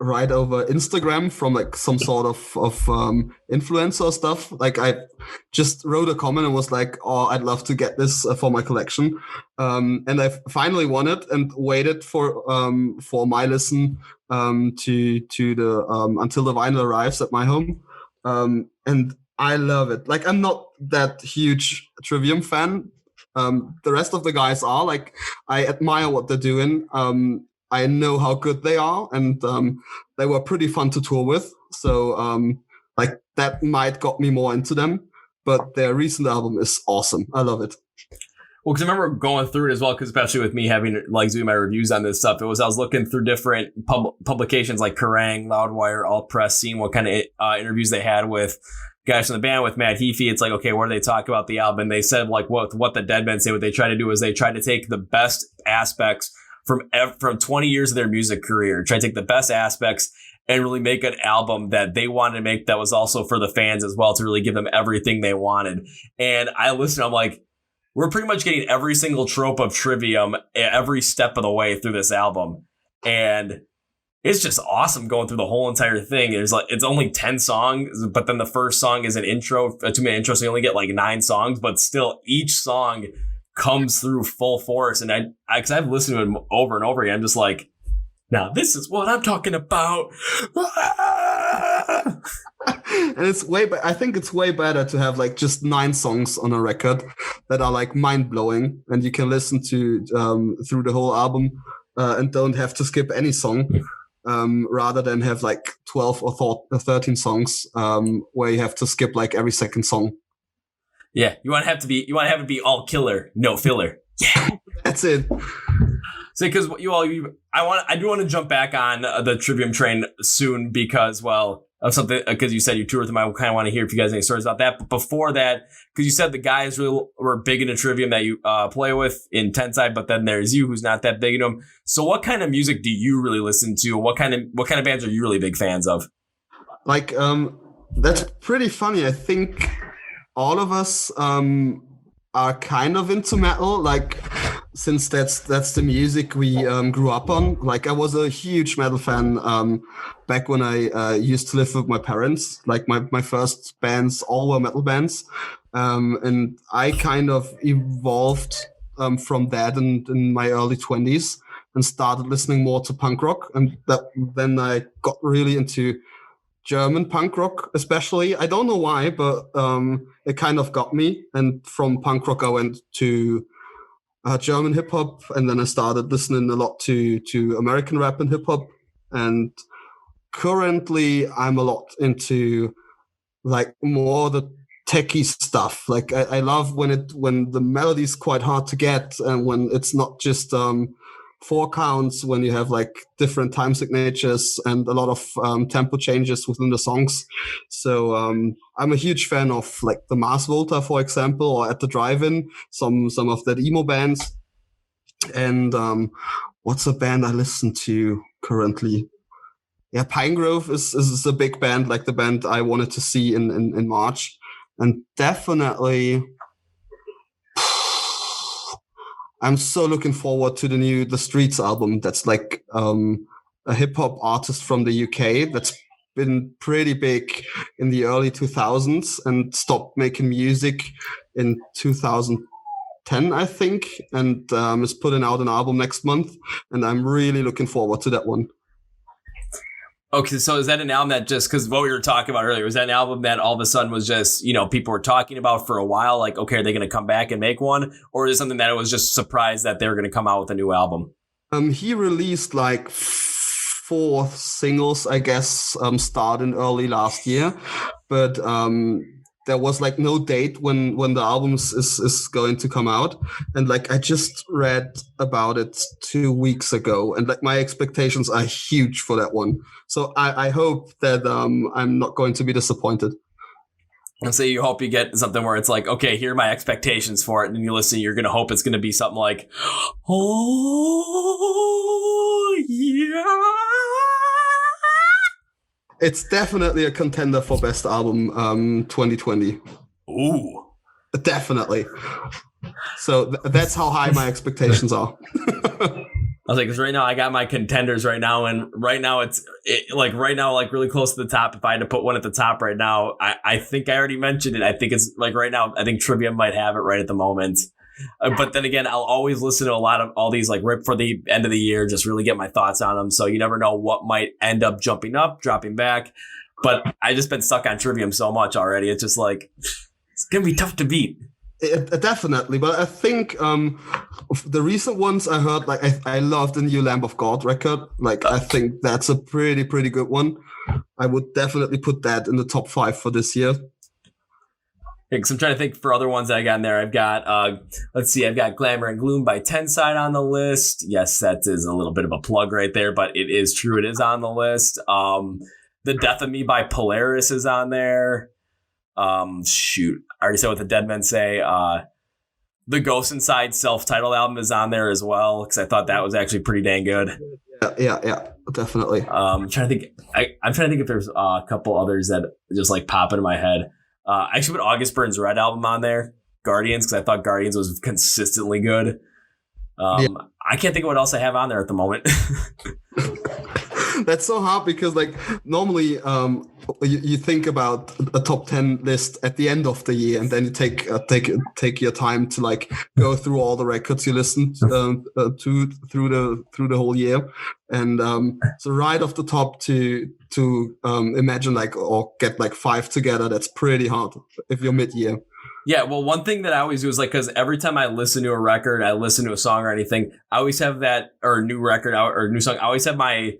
right over Instagram from like some sort of influencer stuff. Like I just wrote a comment and was like, oh, I'd love to get this for my collection. And I finally won it and waited for my listen to the until the vinyl arrives at my home. And I love it. Like I'm not that huge Trivium fan. The rest of the guys are. Like I admire what they're doing. I know how good they are, and they were pretty fun to tour with. So like that might got me more into them. But their recent album is awesome. I love it. Well, because I remember going through it as well, because especially with me having like doing my reviews on this stuff, I was looking through different publications like Kerrang, Loudwire, Alt Press, seeing what kind of interviews they had with guys from the band, with Matt Heafy. It's like, okay, what do they talk about the album? They said like what the Dead Men Say. What they try to do is they try to take the best aspects from 20 years of their music career, try to take the best aspects and really make an album that they wanted to make that was also for the fans as well, to really give them everything they wanted. And I listened, I'm like, we're pretty much getting every single trope of Trivium every step of the way through this album. And it's just awesome going through the whole entire thing. It's only 10 songs, but then the first song is an intro, a 2-minute intro, so you only get like 9 songs, but still each song comes through full force. And because I've listened to it over and over again, I'm just like, now this is what I'm talking about. And I think it's way better to have like just 9 songs on a record that are like mind blowing, and you can listen to through the whole album and don't have to skip any song. rather than have like 12 or 13 songs where you have to skip like every second song. Yeah, you want to have it be all killer, no filler. Yeah, that's it. So because I do want to jump back on the Trivium train soon because of something, because you said you toured them. I kind of want to hear if you guys have any stories about that. But before that, because you said the guys really were big into Trivium that you play with in Tenside, but then there's you who's not that big into them. So what kind of music do you really listen to? What kind of bands are you really big fans of? Like that's pretty funny. I think all of us are kind of into metal, like since that's the music we grew up on. Like I was a huge metal fan back when I used to live with my parents. Like my first bands all were metal bands, and I kind of evolved from that in my early 20s and started listening more to punk rock, and then I got really into German punk rock, especially. I don't know why, but it kind of got me. And from punk rock, I went to German hip hop, and then I started listening a lot to American rap and hip hop. And currently, I'm a lot into like more the techie stuff. Like I love when the melody is quite hard to get, and when it's not just 4 counts, when you have like different time signatures and a lot of tempo changes within the songs. So I'm a huge fan of like the Mars Volta, for example, or At the Drive-In, some of that emo bands. And what's a band I listen to currently? Yeah, Pinegrove is a big band, like the band I wanted to see in March. And definitely I'm so looking forward to the Streets album. That's like a hip hop artist from the UK that's been pretty big in the early 2000s and stopped making music in 2010, I think, and is putting out an album next month. And I'm really looking forward to that one. Okay, so is that an album that just, because what we were talking about earlier, was that an album that all of a sudden was just, people were talking about for a while, like, okay, are they going to come back and make one? Or is it something that it was just surprised that they were going to come out with a new album? He released like 4 singles, I guess, starting early last year. But there was like no date when the album is going to come out. And like I just read about it 2 weeks ago, and like my expectations are huge for that one. So I hope that I'm not going to be disappointed. And so you hope you get something where it's like, okay, here are my expectations for it. And then you listen, you're going to hope it's going to be something like, oh, yeah. It's definitely a contender for best album 2020. Ooh. Definitely. So that's how high my expectations are. I was like, because right now I got my contenders right now, and right now it's really close to the top. If I had to put one at the top right now, I think I already mentioned it. I think it's like right now, I think Trivium might have it right at the moment. But then again, I'll always listen to a lot of all these like rip for the end of the year, just really get my thoughts on them. So you never know what might end up jumping up, dropping back. But I just been stuck on Trivium so much already. It's just like, it's going to be tough to beat. Definitely, but I think the recent ones I heard, like I love the new Lamb of God record. Like I think that's a pretty good one. I would definitely put that in the top 5 for this year. Because I'm trying to think for other ones that I got in there. I've got I've got Glamour and Gloom by Tenside on the list. Yes, that is a little bit of a plug right there, but it is true. It is on the list. The Death of Me by Polaris is on there. Shoot, I already said what the Dead Men Say. The Ghost Inside self-titled album is on there as well, because I thought that was actually pretty dang good. Yeah, definitely. I'm trying to think. I'm trying to think if there's a couple others that just like pop into my head. I actually put August Burns Red album on there, Guardians, because I thought Guardians was consistently good. I can't think of what else I have on there at the moment. That's so hard because like normally you think about a top 10 list at the end of the year, and then you take your time to like go through all the records you listened to through the whole year, and so right off the top to imagine like or get like 5 together, that's pretty hard if you're mid-year. Yeah, well, one thing that I always do is like, because every time I listen to a record, I listen to a song or anything, I always have that, or new record or new song, I always have my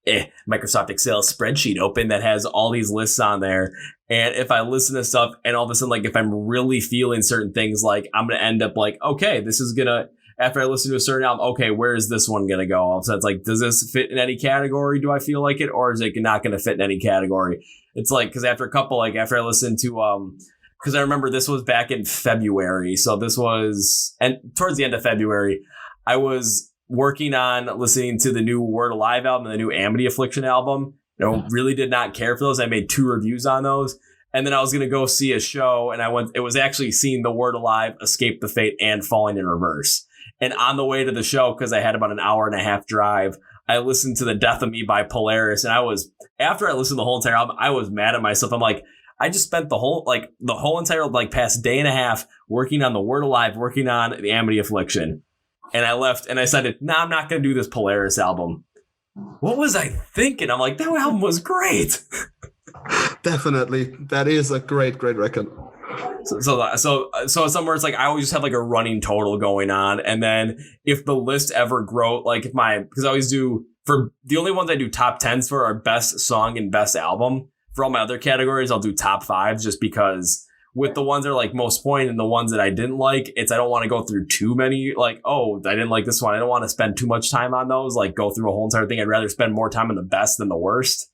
Microsoft Excel spreadsheet open that has all these lists on there. And if I listen to stuff and all of a sudden, like if I'm really feeling certain things, like I'm going to end up like, okay, this is going to, after I listen to a certain album, okay, where is this one going to go? All of a sudden it's like, does this fit in any category? Do I feel like it? Or is it not going to fit in any category? It's like, because after a couple, like after I listened to, because I remember this was back in February. So this was, and towards the end of February, I was working on listening to the new Word Alive album and the new Amity Affliction album. Really did not care for those. I made 2 reviews on those. And then I was going to go see a show, and it was actually seeing the Word Alive, Escape the Fate, and Falling in Reverse. And on the way to the show, because I had about an hour and a half drive, I listened to The Death of Me by Polaris. And after I listened to the whole entire album, I was mad at myself. I'm like, I just spent the whole entire past day and a half working on the Word Alive, working on the Amity Affliction. And I left and I said, nah, I'm not going to do this Polaris album. What was I thinking? I'm like, that album was great. Definitely. That is a great record. So somewhere it's like I always just have like a running total going on. And then if the list ever grow, like because I always do, for the only ones I do top 10s for are best song and best album. For all my other categories, I'll do top 5s just because with the ones that are like most point and the ones that I didn't like, I don't want to go through too many, like, oh, I didn't like this one. I don't want to spend too much time on those, like go through a whole entire thing. I'd rather spend more time on the best than the worst.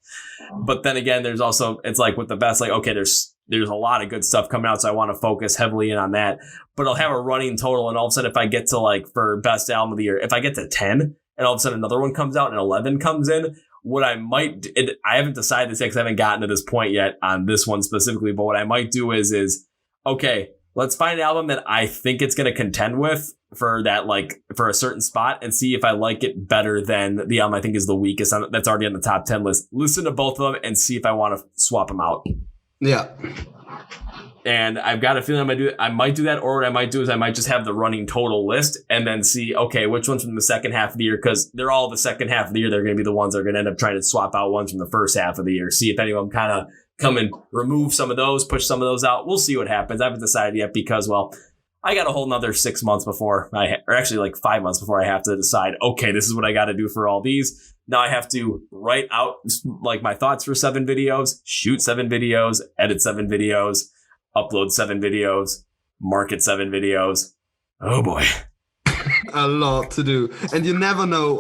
But then again, there's also, it's like with the best, like, okay, there's a lot of good stuff coming out. So I want to focus heavily in on that, but I'll have a running total. And all of a sudden, if I get to like for best album of the year, if I get to 10 and all of a sudden another one comes out and 11 comes in, what I might, I haven't decided this yet because I haven't gotten to this point yet on this one specifically, but what I might do is, okay, let's find an album that I think it's going to contend with for that, like for a certain spot and see if I like it better than the album I think is the weakest that's already on the top 10 list. Listen to both of them and see if I want to swap them out. Yeah. And I've got a feeling I might do that, or what I might do is I might just have the running total list and then see, okay, which ones from the second half of the year, because they're all the second half of the year. They're going to be the ones that are going to end up trying to swap out ones from the first half of the year. See if any of them kind of come and remove some of those, push some of those out. We'll see what happens. I haven't decided yet because, well, I got a whole nother 6 months before or actually like 5 months before I have to decide, okay, this is what I got to do for all these. Now I have to write out like my thoughts for 7 videos, shoot 7 videos, edit 7 videos, upload 7 videos, market 7 videos. Oh boy. A lot to do. And you never know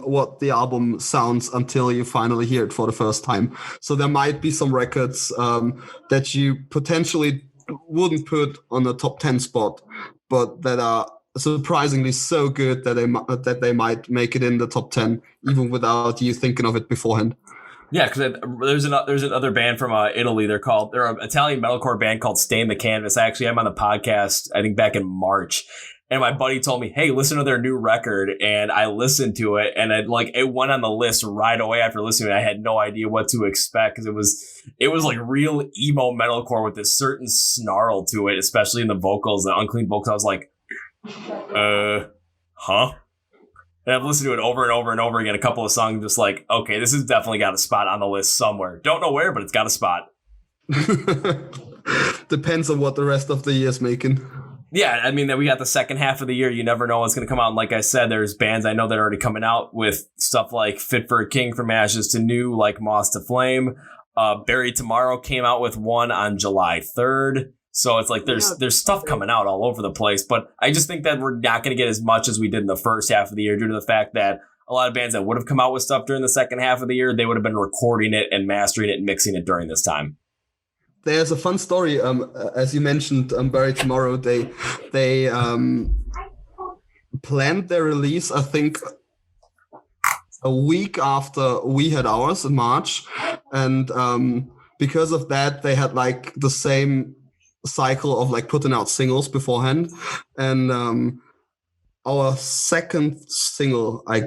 what the album sounds until you finally hear it for the first time. So there might be some records that you potentially wouldn't put on the top 10 spot, but that are surprisingly so good that they might make it in the top 10 even without you thinking of it beforehand. Yeah, because there's another band from Italy. They're an Italian metalcore band called Stain the Canvas. I actually am on the podcast, I think back in March. And my buddy told me, hey, listen to their new record. And I listened to it and it went on the list right away after listening to it. I had no idea what to expect because it was like real emo metalcore with this certain snarl to it, especially in the vocals, the unclean vocals. I was like, huh? And I've listened to it over and over and over again. A couple of songs, just like, okay, this has definitely got a spot on the list somewhere. Don't know where, but it's got a spot. Depends on what the rest of the year's making. Yeah, I mean, that we got the second half of the year. You never know what's going to come out. And like I said, there's bands I know that are already coming out with stuff like Fit for a King, From Ashes to New, like Moss to Flame. Buried Tomorrow came out with one on July 3rd. So it's like there's stuff coming out all over the place. But I just think that we're not going to get as much as we did in the first half of the year due to the fact that a lot of bands that would have come out with stuff during the second half of the year, they would have been recording it and mastering it and mixing it during this time. There's a fun story. As you mentioned, Buried Tomorrow, they planned their release, I think, a week after we had ours in March. And because of that, they had like the same cycle of like putting out singles beforehand. And our second single, I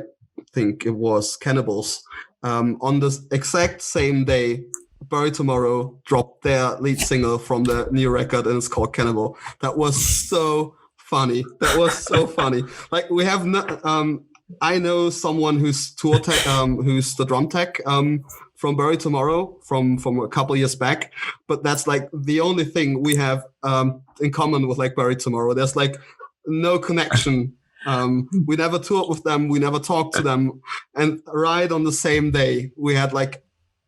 think it was Cannibals, on the exact same day, Buried Tomorrow dropped their lead single from the new record, and it's called Cannibal. That was so funny. Like we have I know someone who's tour tech, who's the drum tech from Bury Tomorrow from a couple years back, but that's like the only thing we have in common with like Bury Tomorrow. There's like no connection. We never toured with them, we never talked to them, and right on the same day we had like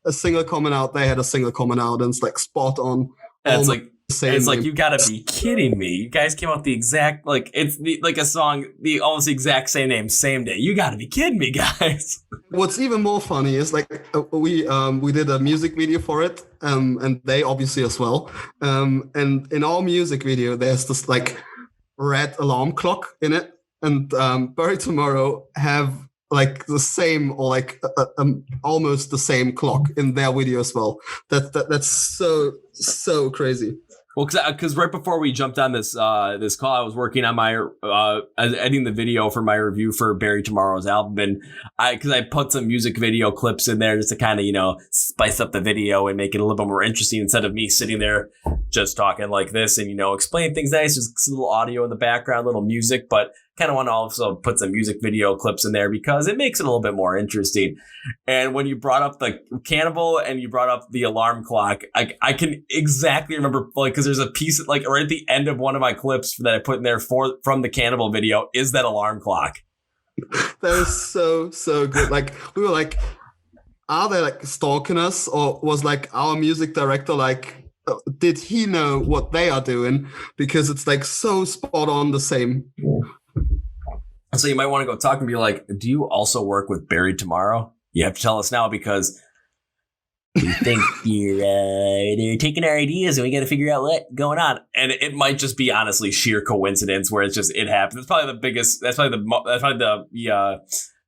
a single coming out, they had a single coming out, and it's like spot on. It's like you gotta be kidding me. You guys came out the exact, like, it's like a song, the almost the exact same name, same day. You gotta be kidding me, guys. What's even more funny is like we did a music video for it, and they obviously as well. And in our music video, there's this like red alarm clock in it, and Bury Tomorrow have like the same, or like almost the same clock in their video as well. That's so crazy. Well, because right before we jumped on this this call, I was working on my editing the video for my review for Bury Tomorrow's album, and I put some music video clips in there just to kind of spice up the video and make it a little bit more interesting instead of me sitting there just talking like this and explain things nice. Just a little audio in the background, little music, but kind of want to also put some music video clips in there because it makes it a little bit more interesting. And when you brought up the Cannibal and you brought up the alarm clock, I can exactly remember, like, because there's a piece like right at the end of one of my clips that I put in there from the Cannibal video is that alarm clock. That was so good. Like, we were like, are they like stalking us, or was like our music director like, did he know what they are doing? Because it's like so spot on the same. So you might want to go talk and be like, do you also work with Bury Tomorrow? You have to tell us now because we think they're taking our ideas and we got to figure out what's going on. And it might just be honestly sheer coincidence where it's just, it happens. It's probably the biggest, that's probably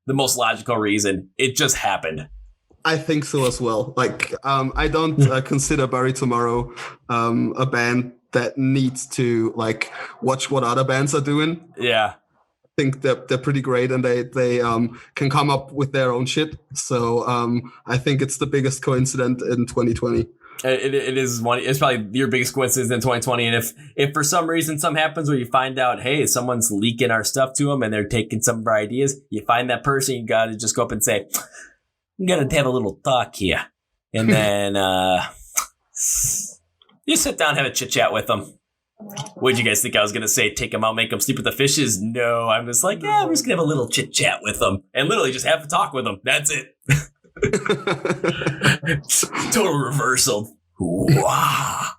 the most logical reason. It just happened. I think so as well. Like, I don't consider Bury Tomorrow a band that needs to like watch what other bands are doing. Yeah. I think they're pretty great, and they can come up with their own shit. So I think it's the biggest coincidence in 2020. It is one. It's probably your biggest coincidence in 2020. And if for some reason something happens where you find out, hey, someone's leaking our stuff to them and they're taking some of our ideas, you find that person, you got to just go up and say, I'm gonna have a little talk here, and then you sit down, have a chit chat with them. What did you guys think I was going to say? Take them out, make them sleep with the fishes? No, I'm just like, yeah, we're just going to have a little chit chat with them and literally just have a talk with them. That's it. Total reversal. Wow.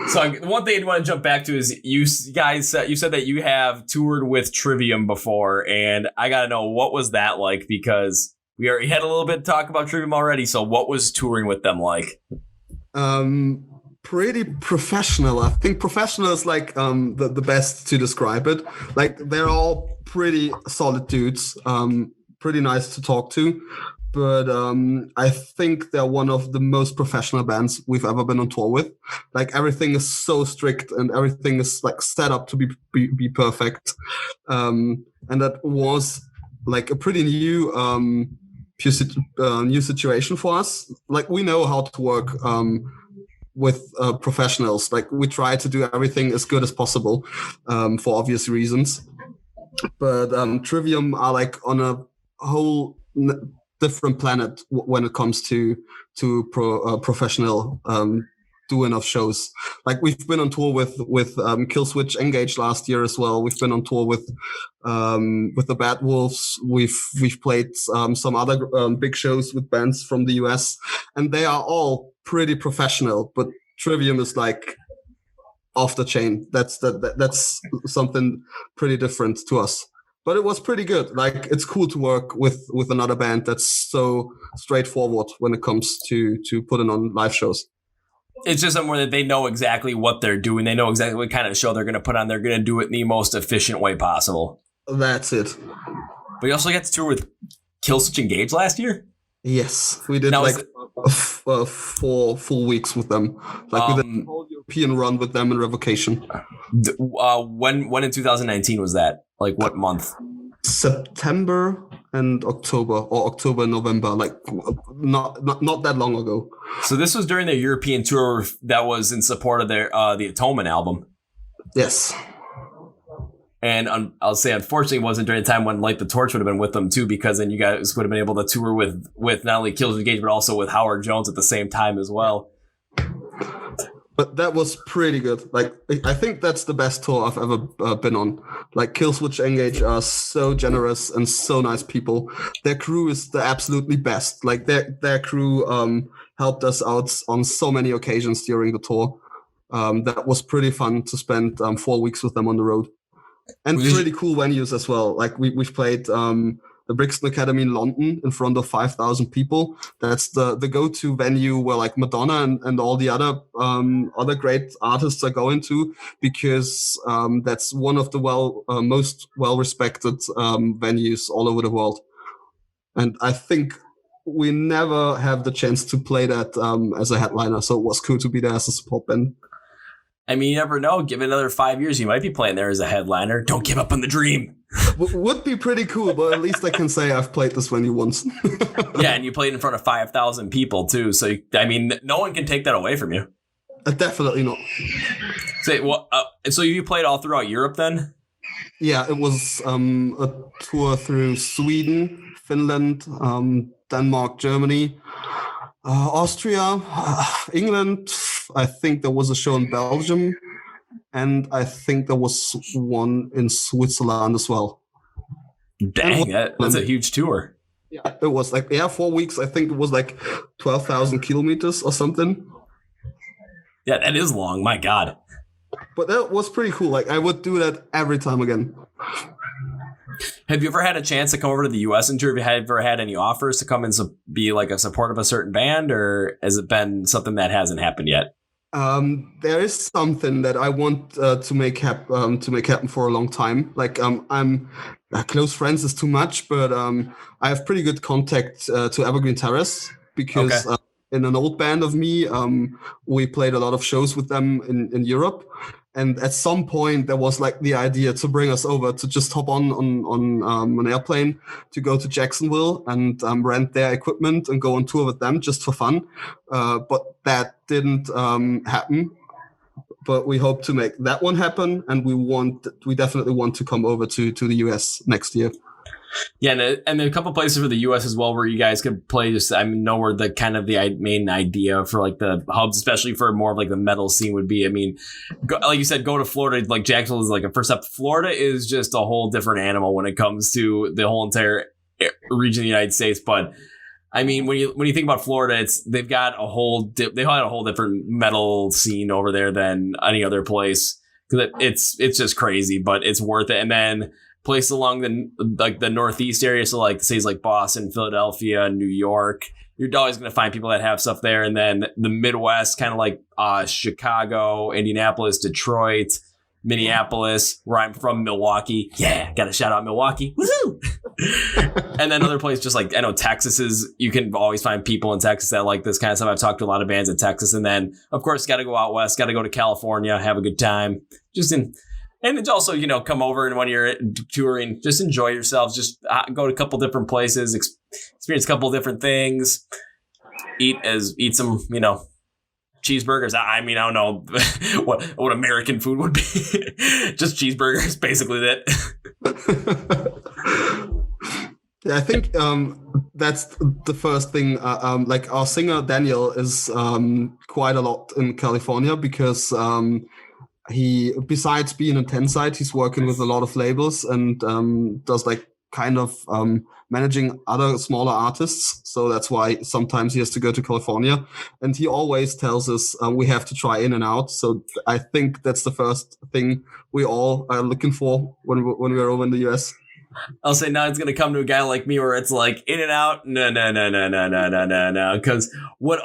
So one thing I want to jump back to is you guys, you said that you have toured with Trivium before, and I got to know, what was that like? Because we already had a little bit of talk about Trivium already. So what was touring with them like? Pretty professional. I think professional is like the best to describe it. Like, they're all pretty solid dudes, pretty nice to talk to, but I think they're one of the most professional bands we've ever been on tour with. Like, everything is so strict and everything is like set up to be perfect, and that was like a pretty new situation for us. Like, we know how to work with professionals. Like, we try to do everything as good as possible for obvious reasons, but Trivium are like on a whole different planet when it comes to professional doing of shows. Like, we've been on tour with Killswitch Engage last year as well. We've been on tour with the Bad Wolves. We've played some other big shows with bands from the US, and they are all pretty professional, but Trivium is like off the chain. That's something pretty different to us. But it was pretty good. Like, it's cool to work with another band that's so straightforward when it comes to putting on live shows. It's just somewhere that they know exactly what they're doing. They know exactly what kind of show they're going to put on. They're going to do it in the most efficient way possible. That's it. But you also got to tour with Killswitch Engage last year? Yes, we did. Now, like 4 full weeks with them. Like, we did a whole European run with them in Revocation. When in 2019 was that? Like, what month? September and October, or October and November. Like, not that long ago. So this was during their European tour that was in support of their the Atonement album. Yes. And I'll say, unfortunately, it wasn't during the time when Light the Torch would have been with them too, because then you guys would have been able to tour with not only Killswitch Engage, but also with Howard Jones at the same time as well. But that was pretty good. Like, I think that's the best tour I've ever been on. Like, Killswitch Engage are so generous and so nice people. Their crew is the absolutely best. Like, their crew helped us out on so many occasions during the tour. That was pretty fun to spend 4 weeks with them on the road. And pretty cool venues as well. Like, we've played the Brixton Academy in London in front of 5,000 people. That's the go-to venue where like Madonna and all the other great artists are going to, because that's one of the most well-respected venues all over the world. And I think we never have the chance to play that as a headliner, so it was cool to be there as a support band. I mean, you never know. Give it another 5 years, you might be playing there as a headliner. Don't give up on the dream. Would be pretty cool, but at least I can say I've played this venue once. Yeah, and you played in front of 5,000 people too. So, I mean, no one can take that away from you. Definitely not. So you played all throughout Europe then? Yeah, it was a tour through Sweden, Finland, Denmark, Germany, Austria, England. I think there was a show in Belgium, and I think there was one in Switzerland as well. Dang, that's a huge tour. Yeah, it was 4 weeks. I think it was like 12,000 kilometers or something. Yeah, that is long. My God. But that was pretty cool. Like, I would do that every time again. Have you ever had a chance to come over to the U.S. and tour? Have you ever had any offers to come and be like a support of a certain band, or has it been something that hasn't happened yet? There is something that I want to make happen for a long time. Like, I'm close friends is too much, but I have pretty good contact to Evergreen Terrace, because in an old band of me, we played a lot of shows with them in Europe. And at some point, there was like the idea to bring us over, to just hop on an airplane to go to Jacksonville and rent their equipment and go on tour with them just for fun. But that didn't happen. But we hope to make that one happen, and we definitely want to come over to the US next year. Yeah, and there are a couple places for the U.S. as well where you guys could play. Just, I mean, know where the kind of the main idea for like the hubs, especially for more of like the metal scene, would be. I mean, like you said, go to Florida. Like Jacksonville is like a first step. Florida is just a whole different animal when it comes to the whole entire region of the United States. But I mean, when you think about Florida, they've got a whole different metal scene over there than any other place, because it's just crazy, but it's worth it. And then places along the Northeast area, so like cities like Boston, Philadelphia, New York, you're always going to find people that have stuff there. And then the Midwest, kind of like Chicago, Indianapolis, Detroit, Minneapolis, where I'm from, Milwaukee. Yeah, got to shout out Milwaukee. Woohoo! And then other places, just like, I know Texas you can always find people in Texas that like this kind of stuff. I've talked to a lot of bands in Texas. And then, of course, got to go out west, got to go to California, have a good time. And it's also, come over, and when you're touring, just enjoy yourselves. Just go to a couple different places, experience a couple different things, eat some, cheeseburgers. I mean, I don't know what American food would be. Just cheeseburgers, basically that. Yeah, I think that's the first thing. Like, our singer Daniel is quite a lot in California, because he, besides being in Tenside, he's working with a lot of labels and does like kind of managing other smaller artists. So that's why sometimes he has to go to California. And he always tells us we have to try In and Out. So I think that's the first thing we all are looking for when we're over in the US. I'll say now it's going to come to a guy like me where it's like In and Out. No. Because what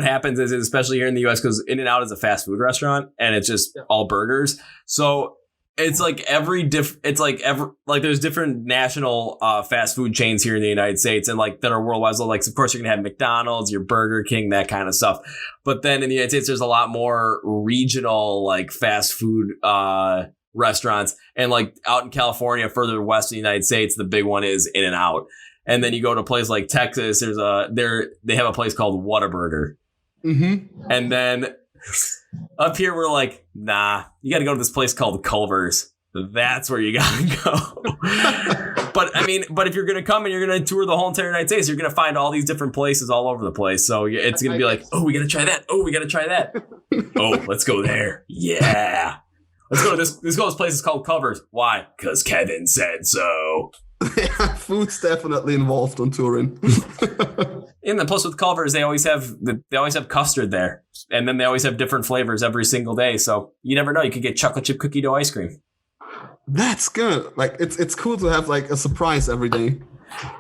happens is, especially here in the U.S., because In and Out is a fast food restaurant and it's just all burgers. So it's like there's different national fast food chains here in the United States and like that are worldwide. So like, of course, you're going to have McDonald's, your Burger King, that kind of stuff. But then in the United States, there's a lot more regional like fast food restaurants, and like out in California, further west in the United States, the big one is In and Out. And then you go to a place like Texas, they have a place called Whataburger. Mm-hmm. And then up here we're like, nah, you got to go to this place called Culver's. that's where you gotta go. But if you're gonna come and you're gonna tour the whole entire United States, you're gonna find all these different places all over the place. So it's gonna be like, oh, we gotta try that. Oh, we gotta try that. Oh, let's go there. Yeah. Let's go to this. Let's go to this place. It's called Covers. Why? Because Kevin said so. Yeah, food's definitely involved on touring. And then plus with Culver's, they always have custard there, and then they always have different flavors every single day. So you never know. You could get chocolate chip cookie dough ice cream. That's good. Like it's cool to have like a surprise every day.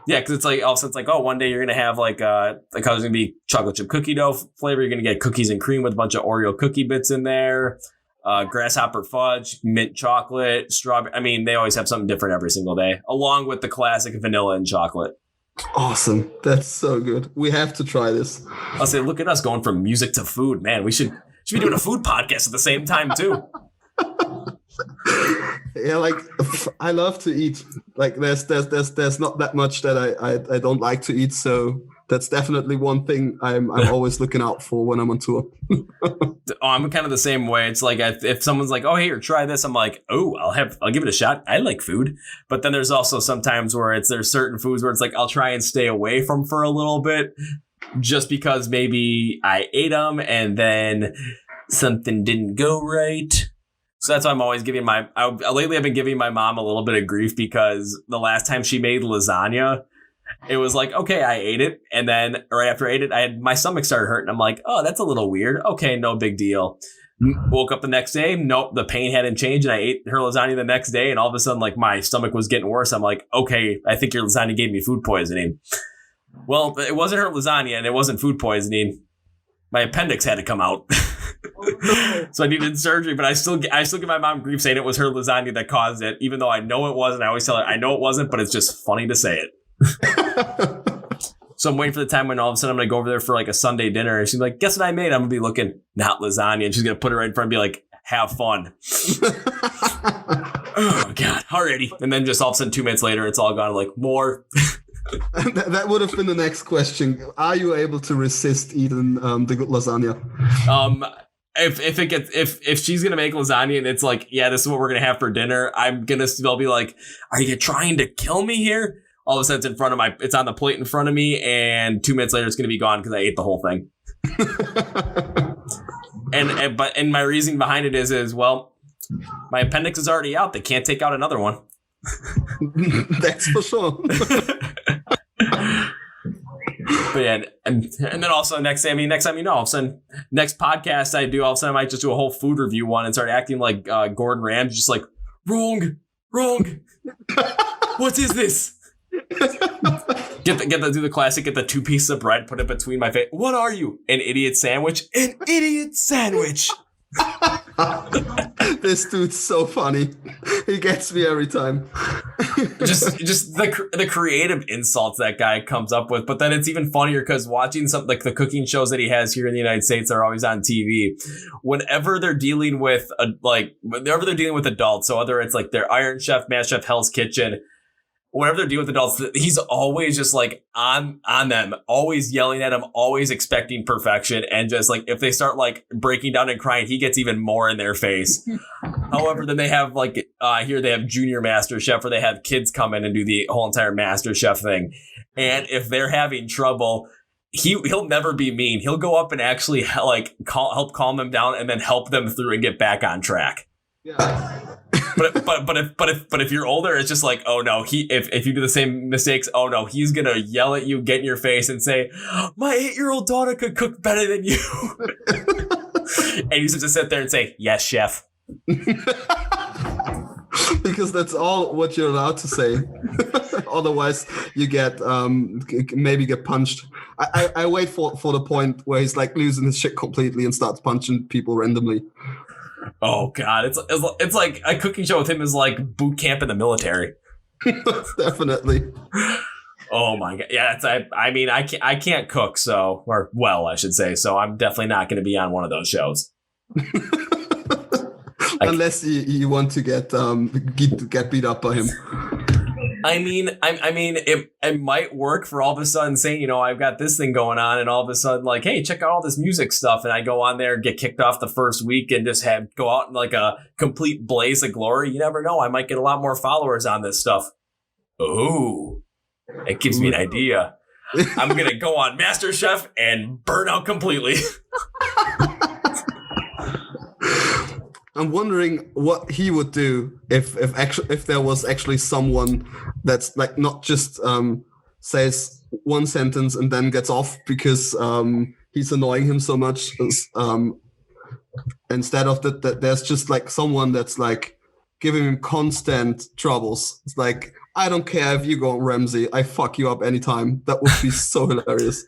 Yeah, because it's like also it's like, oh, one day you're gonna have like it's gonna be chocolate chip cookie dough flavor. You're gonna get cookies and cream with a bunch of Oreo cookie bits in there. Grasshopper fudge, mint chocolate, strawberry. I mean, they always have something different every single day, along with the classic vanilla and chocolate. Awesome. That's so good. We have to try this. I'll say, look at us going from music to food. Man, we should be doing a food podcast at the same time, too. Yeah, like I love to eat. Like there's not that much that I don't like to eat. So that's definitely one thing I'm always looking out for when I'm on tour. I'm kind of the same way. It's like if someone's like, oh, hey, here, try this. I'm like, oh, I'll give it a shot. I like food. But then there's also sometimes where there's certain foods where it's like, I'll try and stay away from for a little bit just because maybe I ate them and then something didn't go right. So that's why I'm always giving lately I've been giving my mom a little bit of grief because the last time she made lasagna, it was like, okay, I ate it. And then right after I ate it, my stomach started hurting. I'm like, oh, that's a little weird. Okay, no big deal. Woke up the next day. Nope, the pain hadn't changed. And I ate her lasagna the next day. And all of a sudden, like my stomach was getting worse. I'm like, okay, I think your lasagna gave me food poisoning. Well, it wasn't her lasagna and it wasn't food poisoning. My appendix had to come out. So I needed surgery, but I still give my mom grief saying it was her lasagna that caused it, even though I know it wasn't. I always tell her I know it wasn't, but it's just funny to say it. So I'm waiting for the time when all of a sudden I'm gonna go over there for like a Sunday dinner and she's like, guess what I made? I'm gonna be looking, not lasagna, and she's gonna put it right in front and be like, have fun. Oh god, already. And then just all of a sudden 2 minutes later it's all gone. I'm like, more. That would have been the next question. Are you able to resist eating the good lasagna? If she's gonna make lasagna and it's like, yeah, this is what we're gonna have for dinner, I'm gonna still be like, are you trying to kill me here? All of a sudden it's on the plate in front of me, and 2 minutes later it's gonna be gone because I ate the whole thing. and my reasoning behind it is well, my appendix is already out. They can't take out another one. That's for sure. But yeah, and then also next time all of a sudden, next podcast I do, all of a sudden I might just do a whole food review one and start acting like Gordon Ramsay, just like, wrong. What is this? Do the classic, get the 2 pieces of bread, put it between my face. What are you? An idiot sandwich? An idiot sandwich. This dude's so funny. He gets me every time. just the creative insults that guy comes up with. But then it's even funnier because watching some like the cooking shows that he has here in the United States are always on TV. Whenever they're dealing with adults, so whether it's like their Iron Chef, Master Chef, Hell's Kitchen, whenever they're dealing with adults, he's always just like on them, always yelling at them, always expecting perfection. And just like if they start like breaking down and crying, he gets even more in their face. However, then they have like here they have Junior Master Chef, where they have kids come in and do the whole entire Master Chef thing. And if they're having trouble, he'll never be mean. He'll go up and actually help calm them down and then help them through and get back on track. Yeah. But if you're older, it's just like, oh no, if you do the same mistakes, oh no, he's gonna yell at you, get in your face, and say, my 8-year-old daughter could cook better than you. And you just sit there and say, yes, chef. Because that's all what you're allowed to say. Otherwise, you get maybe get punched. I wait for the point where he's like losing his shit completely and starts punching people randomly. Oh God, it's like a cooking show with him is like boot camp in the military. Definitely. Oh my God, yeah. I can't cook, I should say. So I'm definitely not going to be on one of those shows. Unless you want to get beat up by him. I mean, it might work for all of a sudden saying, you know, I've got this thing going on, and all of a sudden, like, hey, check out all this music stuff, and I go on there and get kicked off the first week and just go out in like a complete blaze of glory. You never know, I might get a lot more followers on this stuff. Oh, it gives me an idea. I'm gonna go on MasterChef and burn out completely. I'm wondering what he would do if there was actually someone that's like not just says one sentence and then gets off because he's annoying him so much. Instead of that, there's just like someone that's like giving him constant troubles. It's like, I don't care if you go Ramsey, I fuck you up anytime. That would be so hilarious.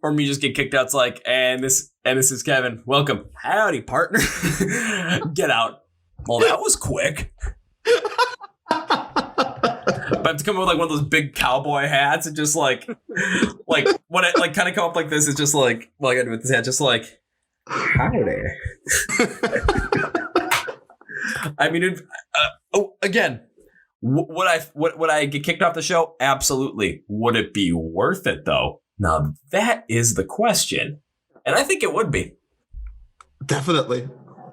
Or me just get kicked out. It's like, and this is Kevin. Welcome. Howdy, partner. Get out. Well, that was quick. But I have to come up with like one of those big cowboy hats and just like when I like kind of come up like this, it's just like, well, I gotta do with this hat, just like, hi there. I mean, again, would I get kicked off the show? Absolutely. Would it be worth it though? Now, that is the question. And I think it would be. Definitely.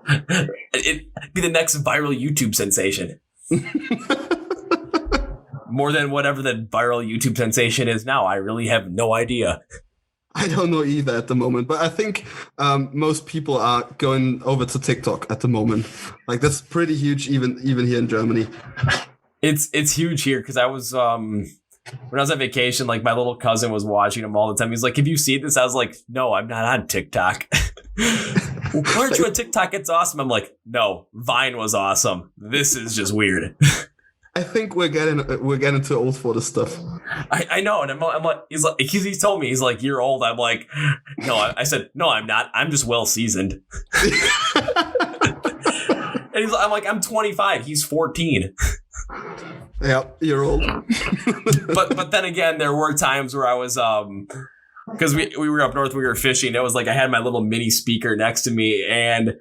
It'd be the next viral YouTube sensation. More than whatever the viral YouTube sensation is now. I really have no idea. I don't know either at the moment. But I think most people are going over to TikTok at the moment. Like, that's pretty huge even here in Germany. It's huge here because I was... when I was on vacation, like my little cousin was watching them all the time. He's like, have you seen this? I was like, no, I'm not on TikTok. Why aren't you on TikTok? It's awesome. I'm like, no, Vine was awesome. This is just weird. I think we're getting too old for this stuff. I know. And I'm like, he's told me, he's like, you're old. I'm like, no, I said, no, I'm not. I'm just well seasoned. And I'm like, I'm 25. He's 14. Yeah, you're old. but then again, there were times where I was because we were up north, we were fishing. It was like I had my little mini speaker next to me, and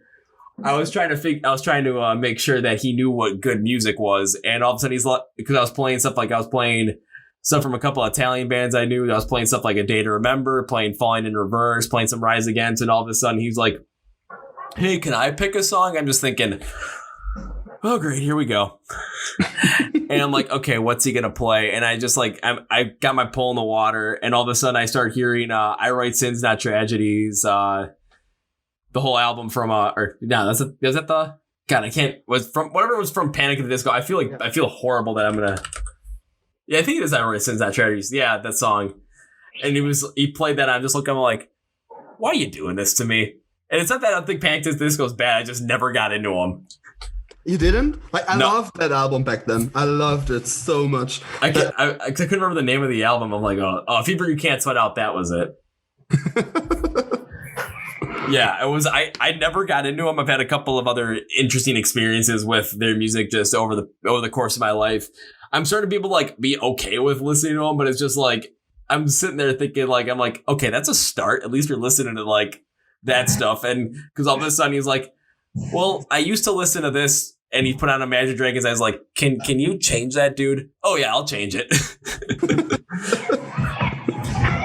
I was trying to make sure that he knew what good music was. And all of a sudden, he's like, because I was playing stuff from a couple of Italian bands I knew. I was playing stuff like A Day to Remember, playing Falling in Reverse, playing some Rise Against, and all of a sudden, he's like, "Hey, can I pick a song?" I'm just thinking, oh, great, here we go. And I'm like, okay, what's he going to play? And I just like, I got my pole in the water, and all of a sudden I start hearing I Write Sins, Not Tragedies, the whole album from, was that the, God, I can't, was from, whatever was from Panic at the Disco. I feel horrible that I'm going to, yeah, I think it is I Write Sins, Not Tragedies. Yeah, that song. And he played that, and I'm just looking, I'm like, why are you doing this to me? And it's not that I don't think Panic at the Disco is bad, I just never got into him. You didn't? Like, I No. loved that album back then. I loved it so much. I couldn't remember the name of the album. I'm like, oh, Fever You Can't Sweat Out, that was it. Yeah, it was. I never got into them. I've had a couple of other interesting experiences with their music just over the course of my life. I'm starting to be able to like be okay with listening to them, but it's just like I'm sitting there thinking like I'm like, okay, that's a start. At least you're listening to like that stuff. And because all of a sudden he's like, well, I used to listen to this. And he put on Imagine Dragons. I was like, can you change that, dude? Oh yeah, I'll change it.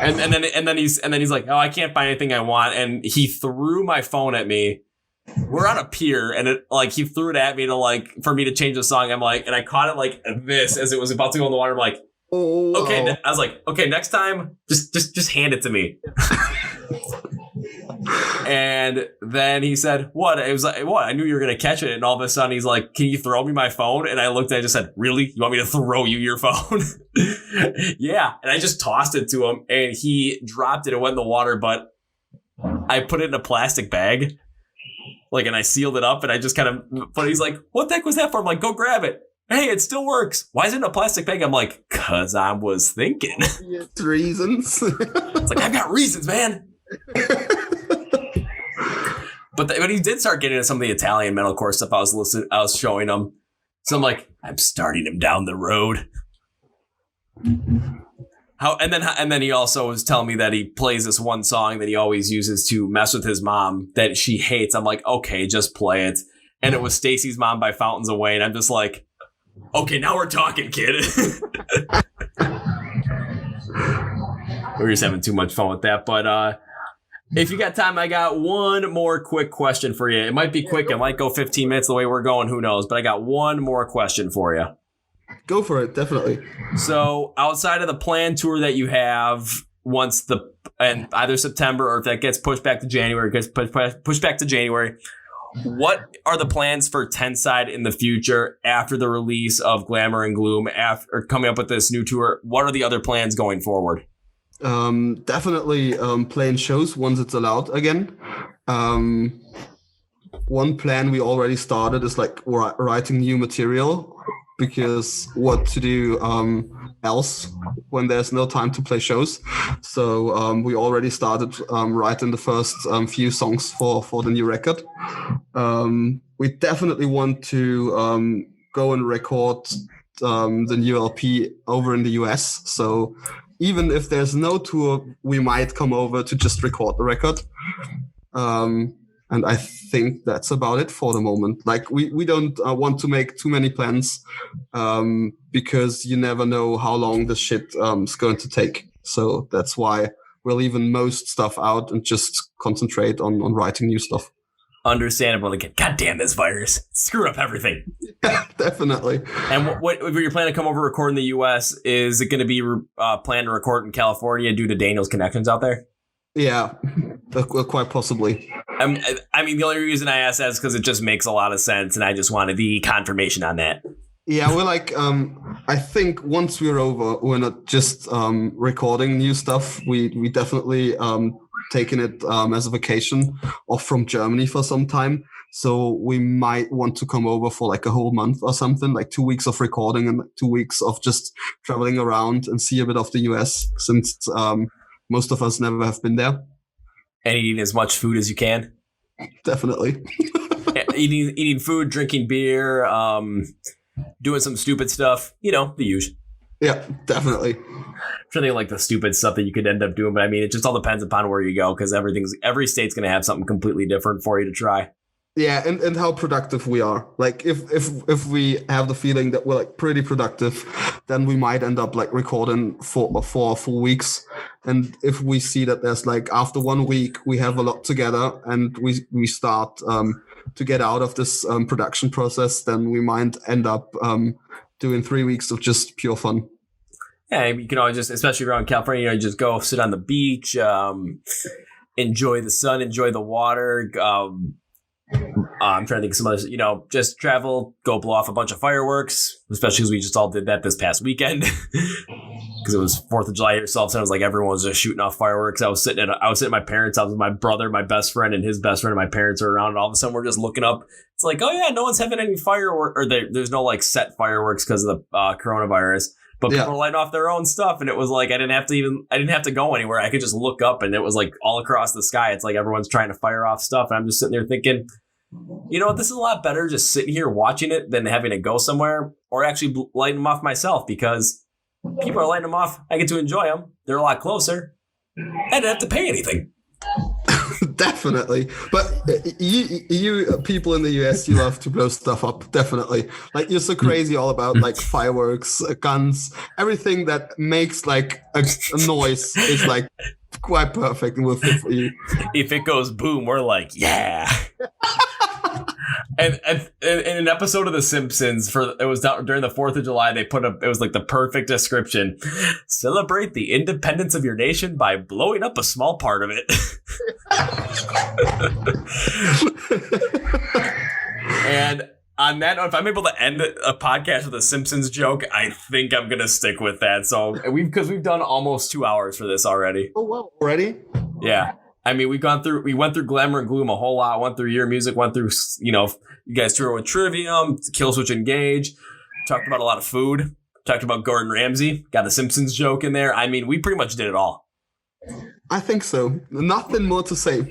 and then he's like, oh, I can't find anything I want. And he threw my phone at me. We're on a pier, and he threw it at me for me to change the song. I'm like, and I caught it like this as it was about to go in the water. I'm like, oh, okay. I was like, okay, next time, just hand it to me. And then he said, what? It was like, what? I knew you were going to catch it. And all of a sudden he's like, can you throw me my phone? And I looked at it and just said, really? You want me to throw you your phone? Yeah. And I just tossed it to him, and he dropped it. It went in the water, but I put it in a plastic bag. And I sealed it up, and I just kind of, but he's like, what the heck was that for? I'm like, go grab it. Hey, it still works. Why is it in a plastic bag? I'm like, cause I was thinking. It's reasons. It's like, I've got reasons, man. But he did start getting into some of the Italian metalcore stuff I was showing him. So I'm like, I'm starting him down the road. And then he also was telling me that he plays this one song that he always uses to mess with his mom that she hates. I'm like, okay, just play it. And it was Stacy's Mom by Fountains of Wayne. I'm just like, Okay, now we're talking, kid. We're just having too much fun with that. But if you got time, I got one more quick question for you. It might be quick. It might go 15 minutes the way we're going. Who knows? But I got one more question for you. Go for it, definitely. So outside of the planned tour that you have, and either September, or if that gets pushed back to January, what are the plans for Tenside in the future after the release of Glamour and Gloom, after coming up with this new tour? What are the other plans going forward? Definitely playing shows once it's allowed again. One plan we already started is like writing new material, because what to do else when there's no time to play shows. So we already started writing the first few songs for the new record. We definitely want to go and record the new LP over in the US. So even if there's no tour, we might come over to just record the record. And I think that's about it for the moment. Like we don't want to make too many plans because you never know how long this shit is going to take. So that's why we're leaving most stuff out and just concentrate on writing new stuff. Understandable. Again, God damn this virus. Screw up everything. Definitely. And what if you're planning to come over and record in the U.S., is it going to be planned to record in California due to Daniel's connections out there? Yeah, quite possibly. I mean, the only reason I asked that is because it just makes a lot of sense, and I just wanted the confirmation on that. Yeah, we're like, I think once we're over, we're not just recording new stuff. We definitely taking it as a vacation off from Germany for some time. So we might want to come over for like a whole month or something, like 2 weeks of recording and 2 weeks of just traveling around and see a bit of the US, since most of us never have been there. And eating as much food as you can. Definitely. eating food, drinking beer, doing some stupid stuff, the usual. Yeah, definitely. I'm trying to think like the stupid stuff that you could end up doing, but I mean, it just all depends upon where you go, because every state's going to have something completely different for you to try. Yeah, and how productive we are. Like if we have the feeling that we're like pretty productive, then we might end up like recording for 4 full weeks. And if we see that there's like after 1 week we have a lot together and we start to get out of this production process, then we might end up doing 3 weeks of just pure fun. Yeah, you can always just, especially around California, just go sit on the beach, enjoy the sun, enjoy the water. I'm trying to think of some others, just travel, go blow off a bunch of fireworks, especially because we just all did that this past weekend. Because it was 4th of July here, so all of a sudden it was like everyone was just shooting off fireworks. I was sitting at my parents' house with my brother, my best friend, and his best friend, and my parents are around, and all of a sudden we're just looking up. It's like, oh yeah, no one's having any fireworks, or there's no like set fireworks because of the coronavirus. But people are lighting off their own stuff, and it was like I didn't have to go anywhere. I could just look up, and it was like all across the sky. It's like everyone's trying to fire off stuff, and I'm just sitting there thinking, you know what? This is a lot better just sitting here watching it than having to go somewhere or actually lighting them off myself, because people are lighting them off. I get to enjoy them. They're a lot closer. I didn't have to pay anything. Definitely. But you people in the US, you love to blow stuff up. Definitely. Like you're so crazy all about like fireworks, guns, everything that makes like a noise is like quite perfect and will fit for you. If it goes boom, we're like, yeah. And in an episode of The Simpsons, it was during the 4th of July, they it was like the perfect description. Celebrate the independence of your nation by blowing up a small part of it. And on that note, if I'm able to end a podcast with a Simpsons joke, I think I'm going to stick with that. So because we've done almost 2 hours for this already. Oh, wow. Already? Yeah. I mean, we went through Glamour and Gloom a whole lot, went through your music, went through, you guys toured with Trivium, Killswitch Engage, talked about a lot of food, talked about Gordon Ramsay, got a Simpsons joke in there. I mean, we pretty much did it all. I think so. Nothing more to say.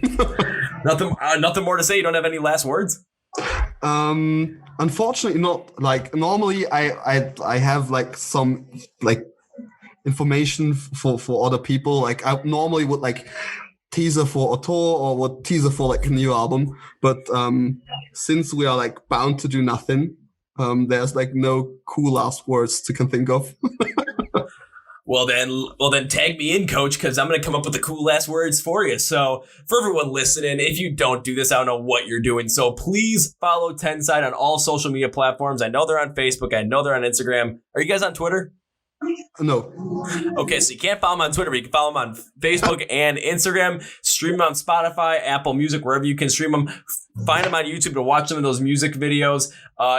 Nothing more to say. You don't have any last words? Unfortunately not. Like normally I have like some like information for other people. Like I normally would like teaser for a tour or would teaser for like a new album, but since we are like bound to do nothing, There's like no cool last words to can think of. Well then tag me in, coach, because I'm going to come up with the cool last words for you. So for everyone listening, if you don't do this, I don't know what you're doing. So please follow Tenside on all social media platforms. I know they're on Facebook. I know they're on Instagram. Are you guys on Twitter? No. Okay, so you can't follow them on Twitter, but you can follow them on Facebook and Instagram. Stream them on Spotify, Apple Music, wherever you can stream them. Find them on YouTube to watch some of those music videos.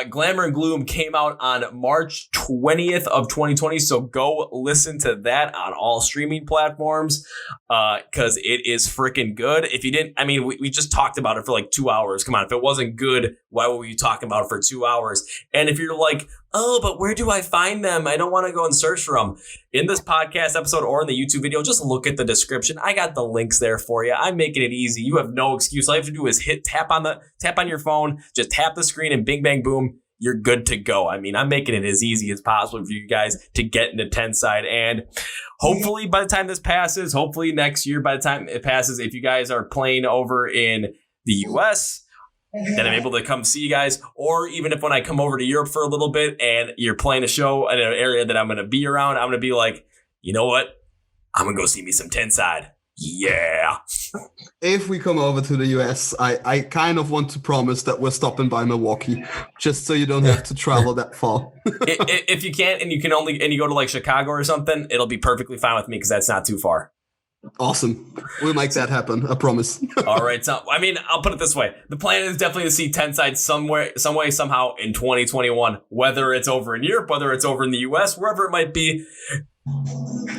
Glamour Gloom came out on March 20th of 2020, so go listen to that on all streaming platforms because it is freaking good. If you didn't, I mean, we just talked about it for like 2 hours. Come on, if it wasn't good, why were we talking about it for 2 hours? And if you're like, oh, but where do I find them? I don't want to go and search for them. In this podcast episode or in the YouTube video, just look at the description. I got the links there for you. I'm making it easy. You have no excuse. All you have to do is tap on your phone, just tap the screen and bing, bang, boom. You're good to go. I mean, I'm making it as easy as possible for you guys to get into Tenside. And hopefully by the time this passes, hopefully next year by the time it passes, if you guys are playing over in the US, then I'm able to come see you guys. Or even if when I come over to Europe for a little bit and you're playing a show in an area that I'm going to be around, I'm going to be like, you know what? I'm going to go see me some Tenside. Yeah. If we come over to the US, I kind of want to promise that we're stopping by Milwaukee, just so you don't have to travel that far. If you can't and you go to like Chicago or something, it'll be perfectly fine with me because that's not too far. Awesome. We'll make that happen. I promise. All right. So, I mean, I'll put it this way. The plan is definitely to see Tenside some way, somehow in 2021, whether it's over in Europe, whether it's over in the US, wherever it might be.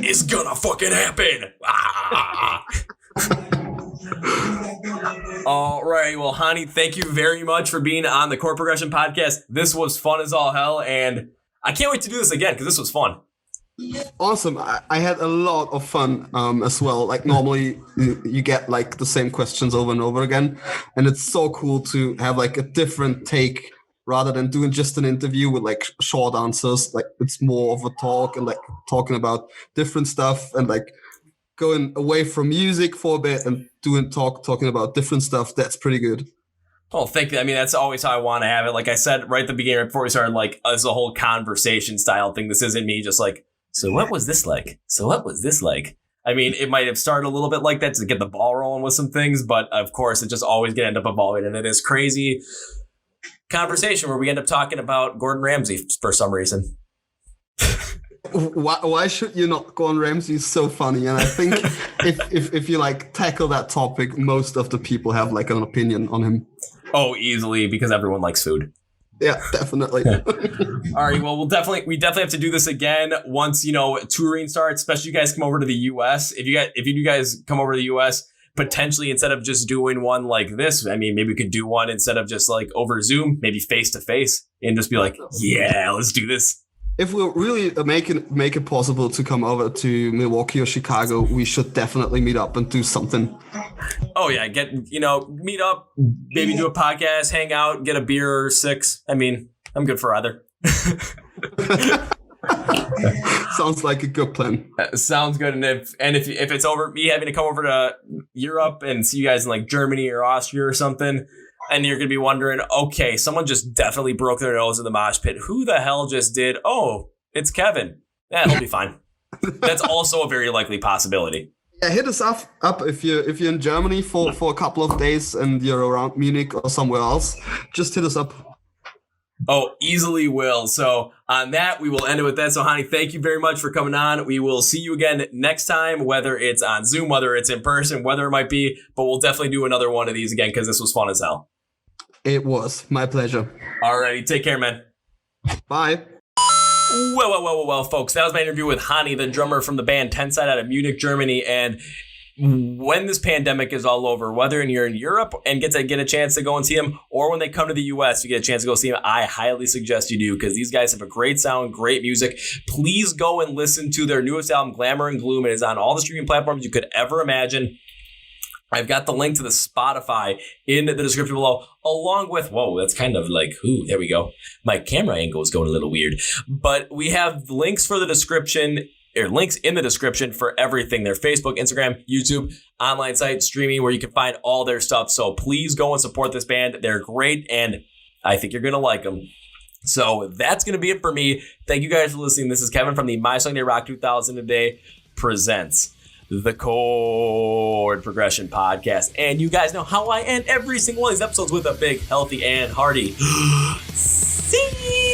It's gonna fucking happen. Ah. All right. Well, Hani, thank you very much for being on the Chord Progression Podcast. This was fun as all hell, and I can't wait to do this again because this was fun. Awesome. I had a lot of fun as well. Like normally you get like the same questions over and over again, and it's so cool to have like a different take rather than doing just an interview with like short answers. Like it's more of a talk and like talking about different stuff and like going away from music for a bit and talking about different stuff. That's pretty good. Oh, thank you. I mean, that's always how I want to have it. Like I said right at the beginning, right before we started, like as a whole conversation style thing. This isn't me just like, so what was this like? So what was this like? I mean, it might have started a little bit like that to get the ball rolling with some things, but of course, it just always going to end up evolving. And it is crazy conversation where we end up talking about Gordon Ramsay for some reason. Why should you not? Gordon Ramsay is so funny, and I think if you like tackle that topic, most of the people have like an opinion on him. Oh, easily, because everyone likes food. Yeah, definitely. All right, well, we definitely have to do this again once touring starts. Especially you guys come over to the U.S. If you guys come over to the U.S. potentially instead of just doing one like this, I mean, maybe we could do one instead of just like over Zoom, maybe face to face, and just be like, yeah, let's do this. If we're really make it possible to come over to Milwaukee or Chicago, we should definitely meet up and do something. Oh yeah, meet up, maybe do a podcast, hang out, get a beer or 6. I mean, I'm good for either. Sounds like a good plan. Sounds good. And if it's over me having to come over to Europe and see you guys in like Germany or Austria or something, and you're going to be wondering, okay, someone just definitely broke their nose in the mosh pit. Who the hell just did? Oh, it's Kevin. Yeah, he'll be fine. That's also a very likely possibility. Yeah, hit us up if you're in Germany for a couple of days and you're around Munich or somewhere else. Just hit us up. Oh, easily will. So on that, we will end it with that. So, Hani, thank you very much for coming on. We will see you again next time, whether it's on Zoom, whether it's in person, whether it might be. But we'll definitely do another one of these again because this was fun as hell. It was. My pleasure. Alrighty. Take care, man. Bye. Well, folks. That was my interview with Hani, the drummer from the band Tenside out of Munich, Germany. And when this pandemic is all over, whether you're in Europe and get a chance to go and see him, or when they come to the US, you get a chance to go see him, I highly suggest you do because these guys have a great sound, great music. Please go and listen to their newest album, Glamour Gloom. It is on all the streaming platforms you could ever imagine. I've got the link to the Spotify in the description below, along with, that's kind of like, there we go. My camera angle is going a little weird. But we have links for the description, or links in the description for everything. Their Facebook, Instagram, YouTube, online site, streaming, where you can find all their stuff. So please go and support this band. They're great, and I think you're going to like them. So that's going to be it for me. Thank you guys for listening. This is Kevin from the My Song Day Rock 2000 Today presents the Chord Progression Podcast. And you guys know how I end every single one of these episodes with a big, healthy, and hearty see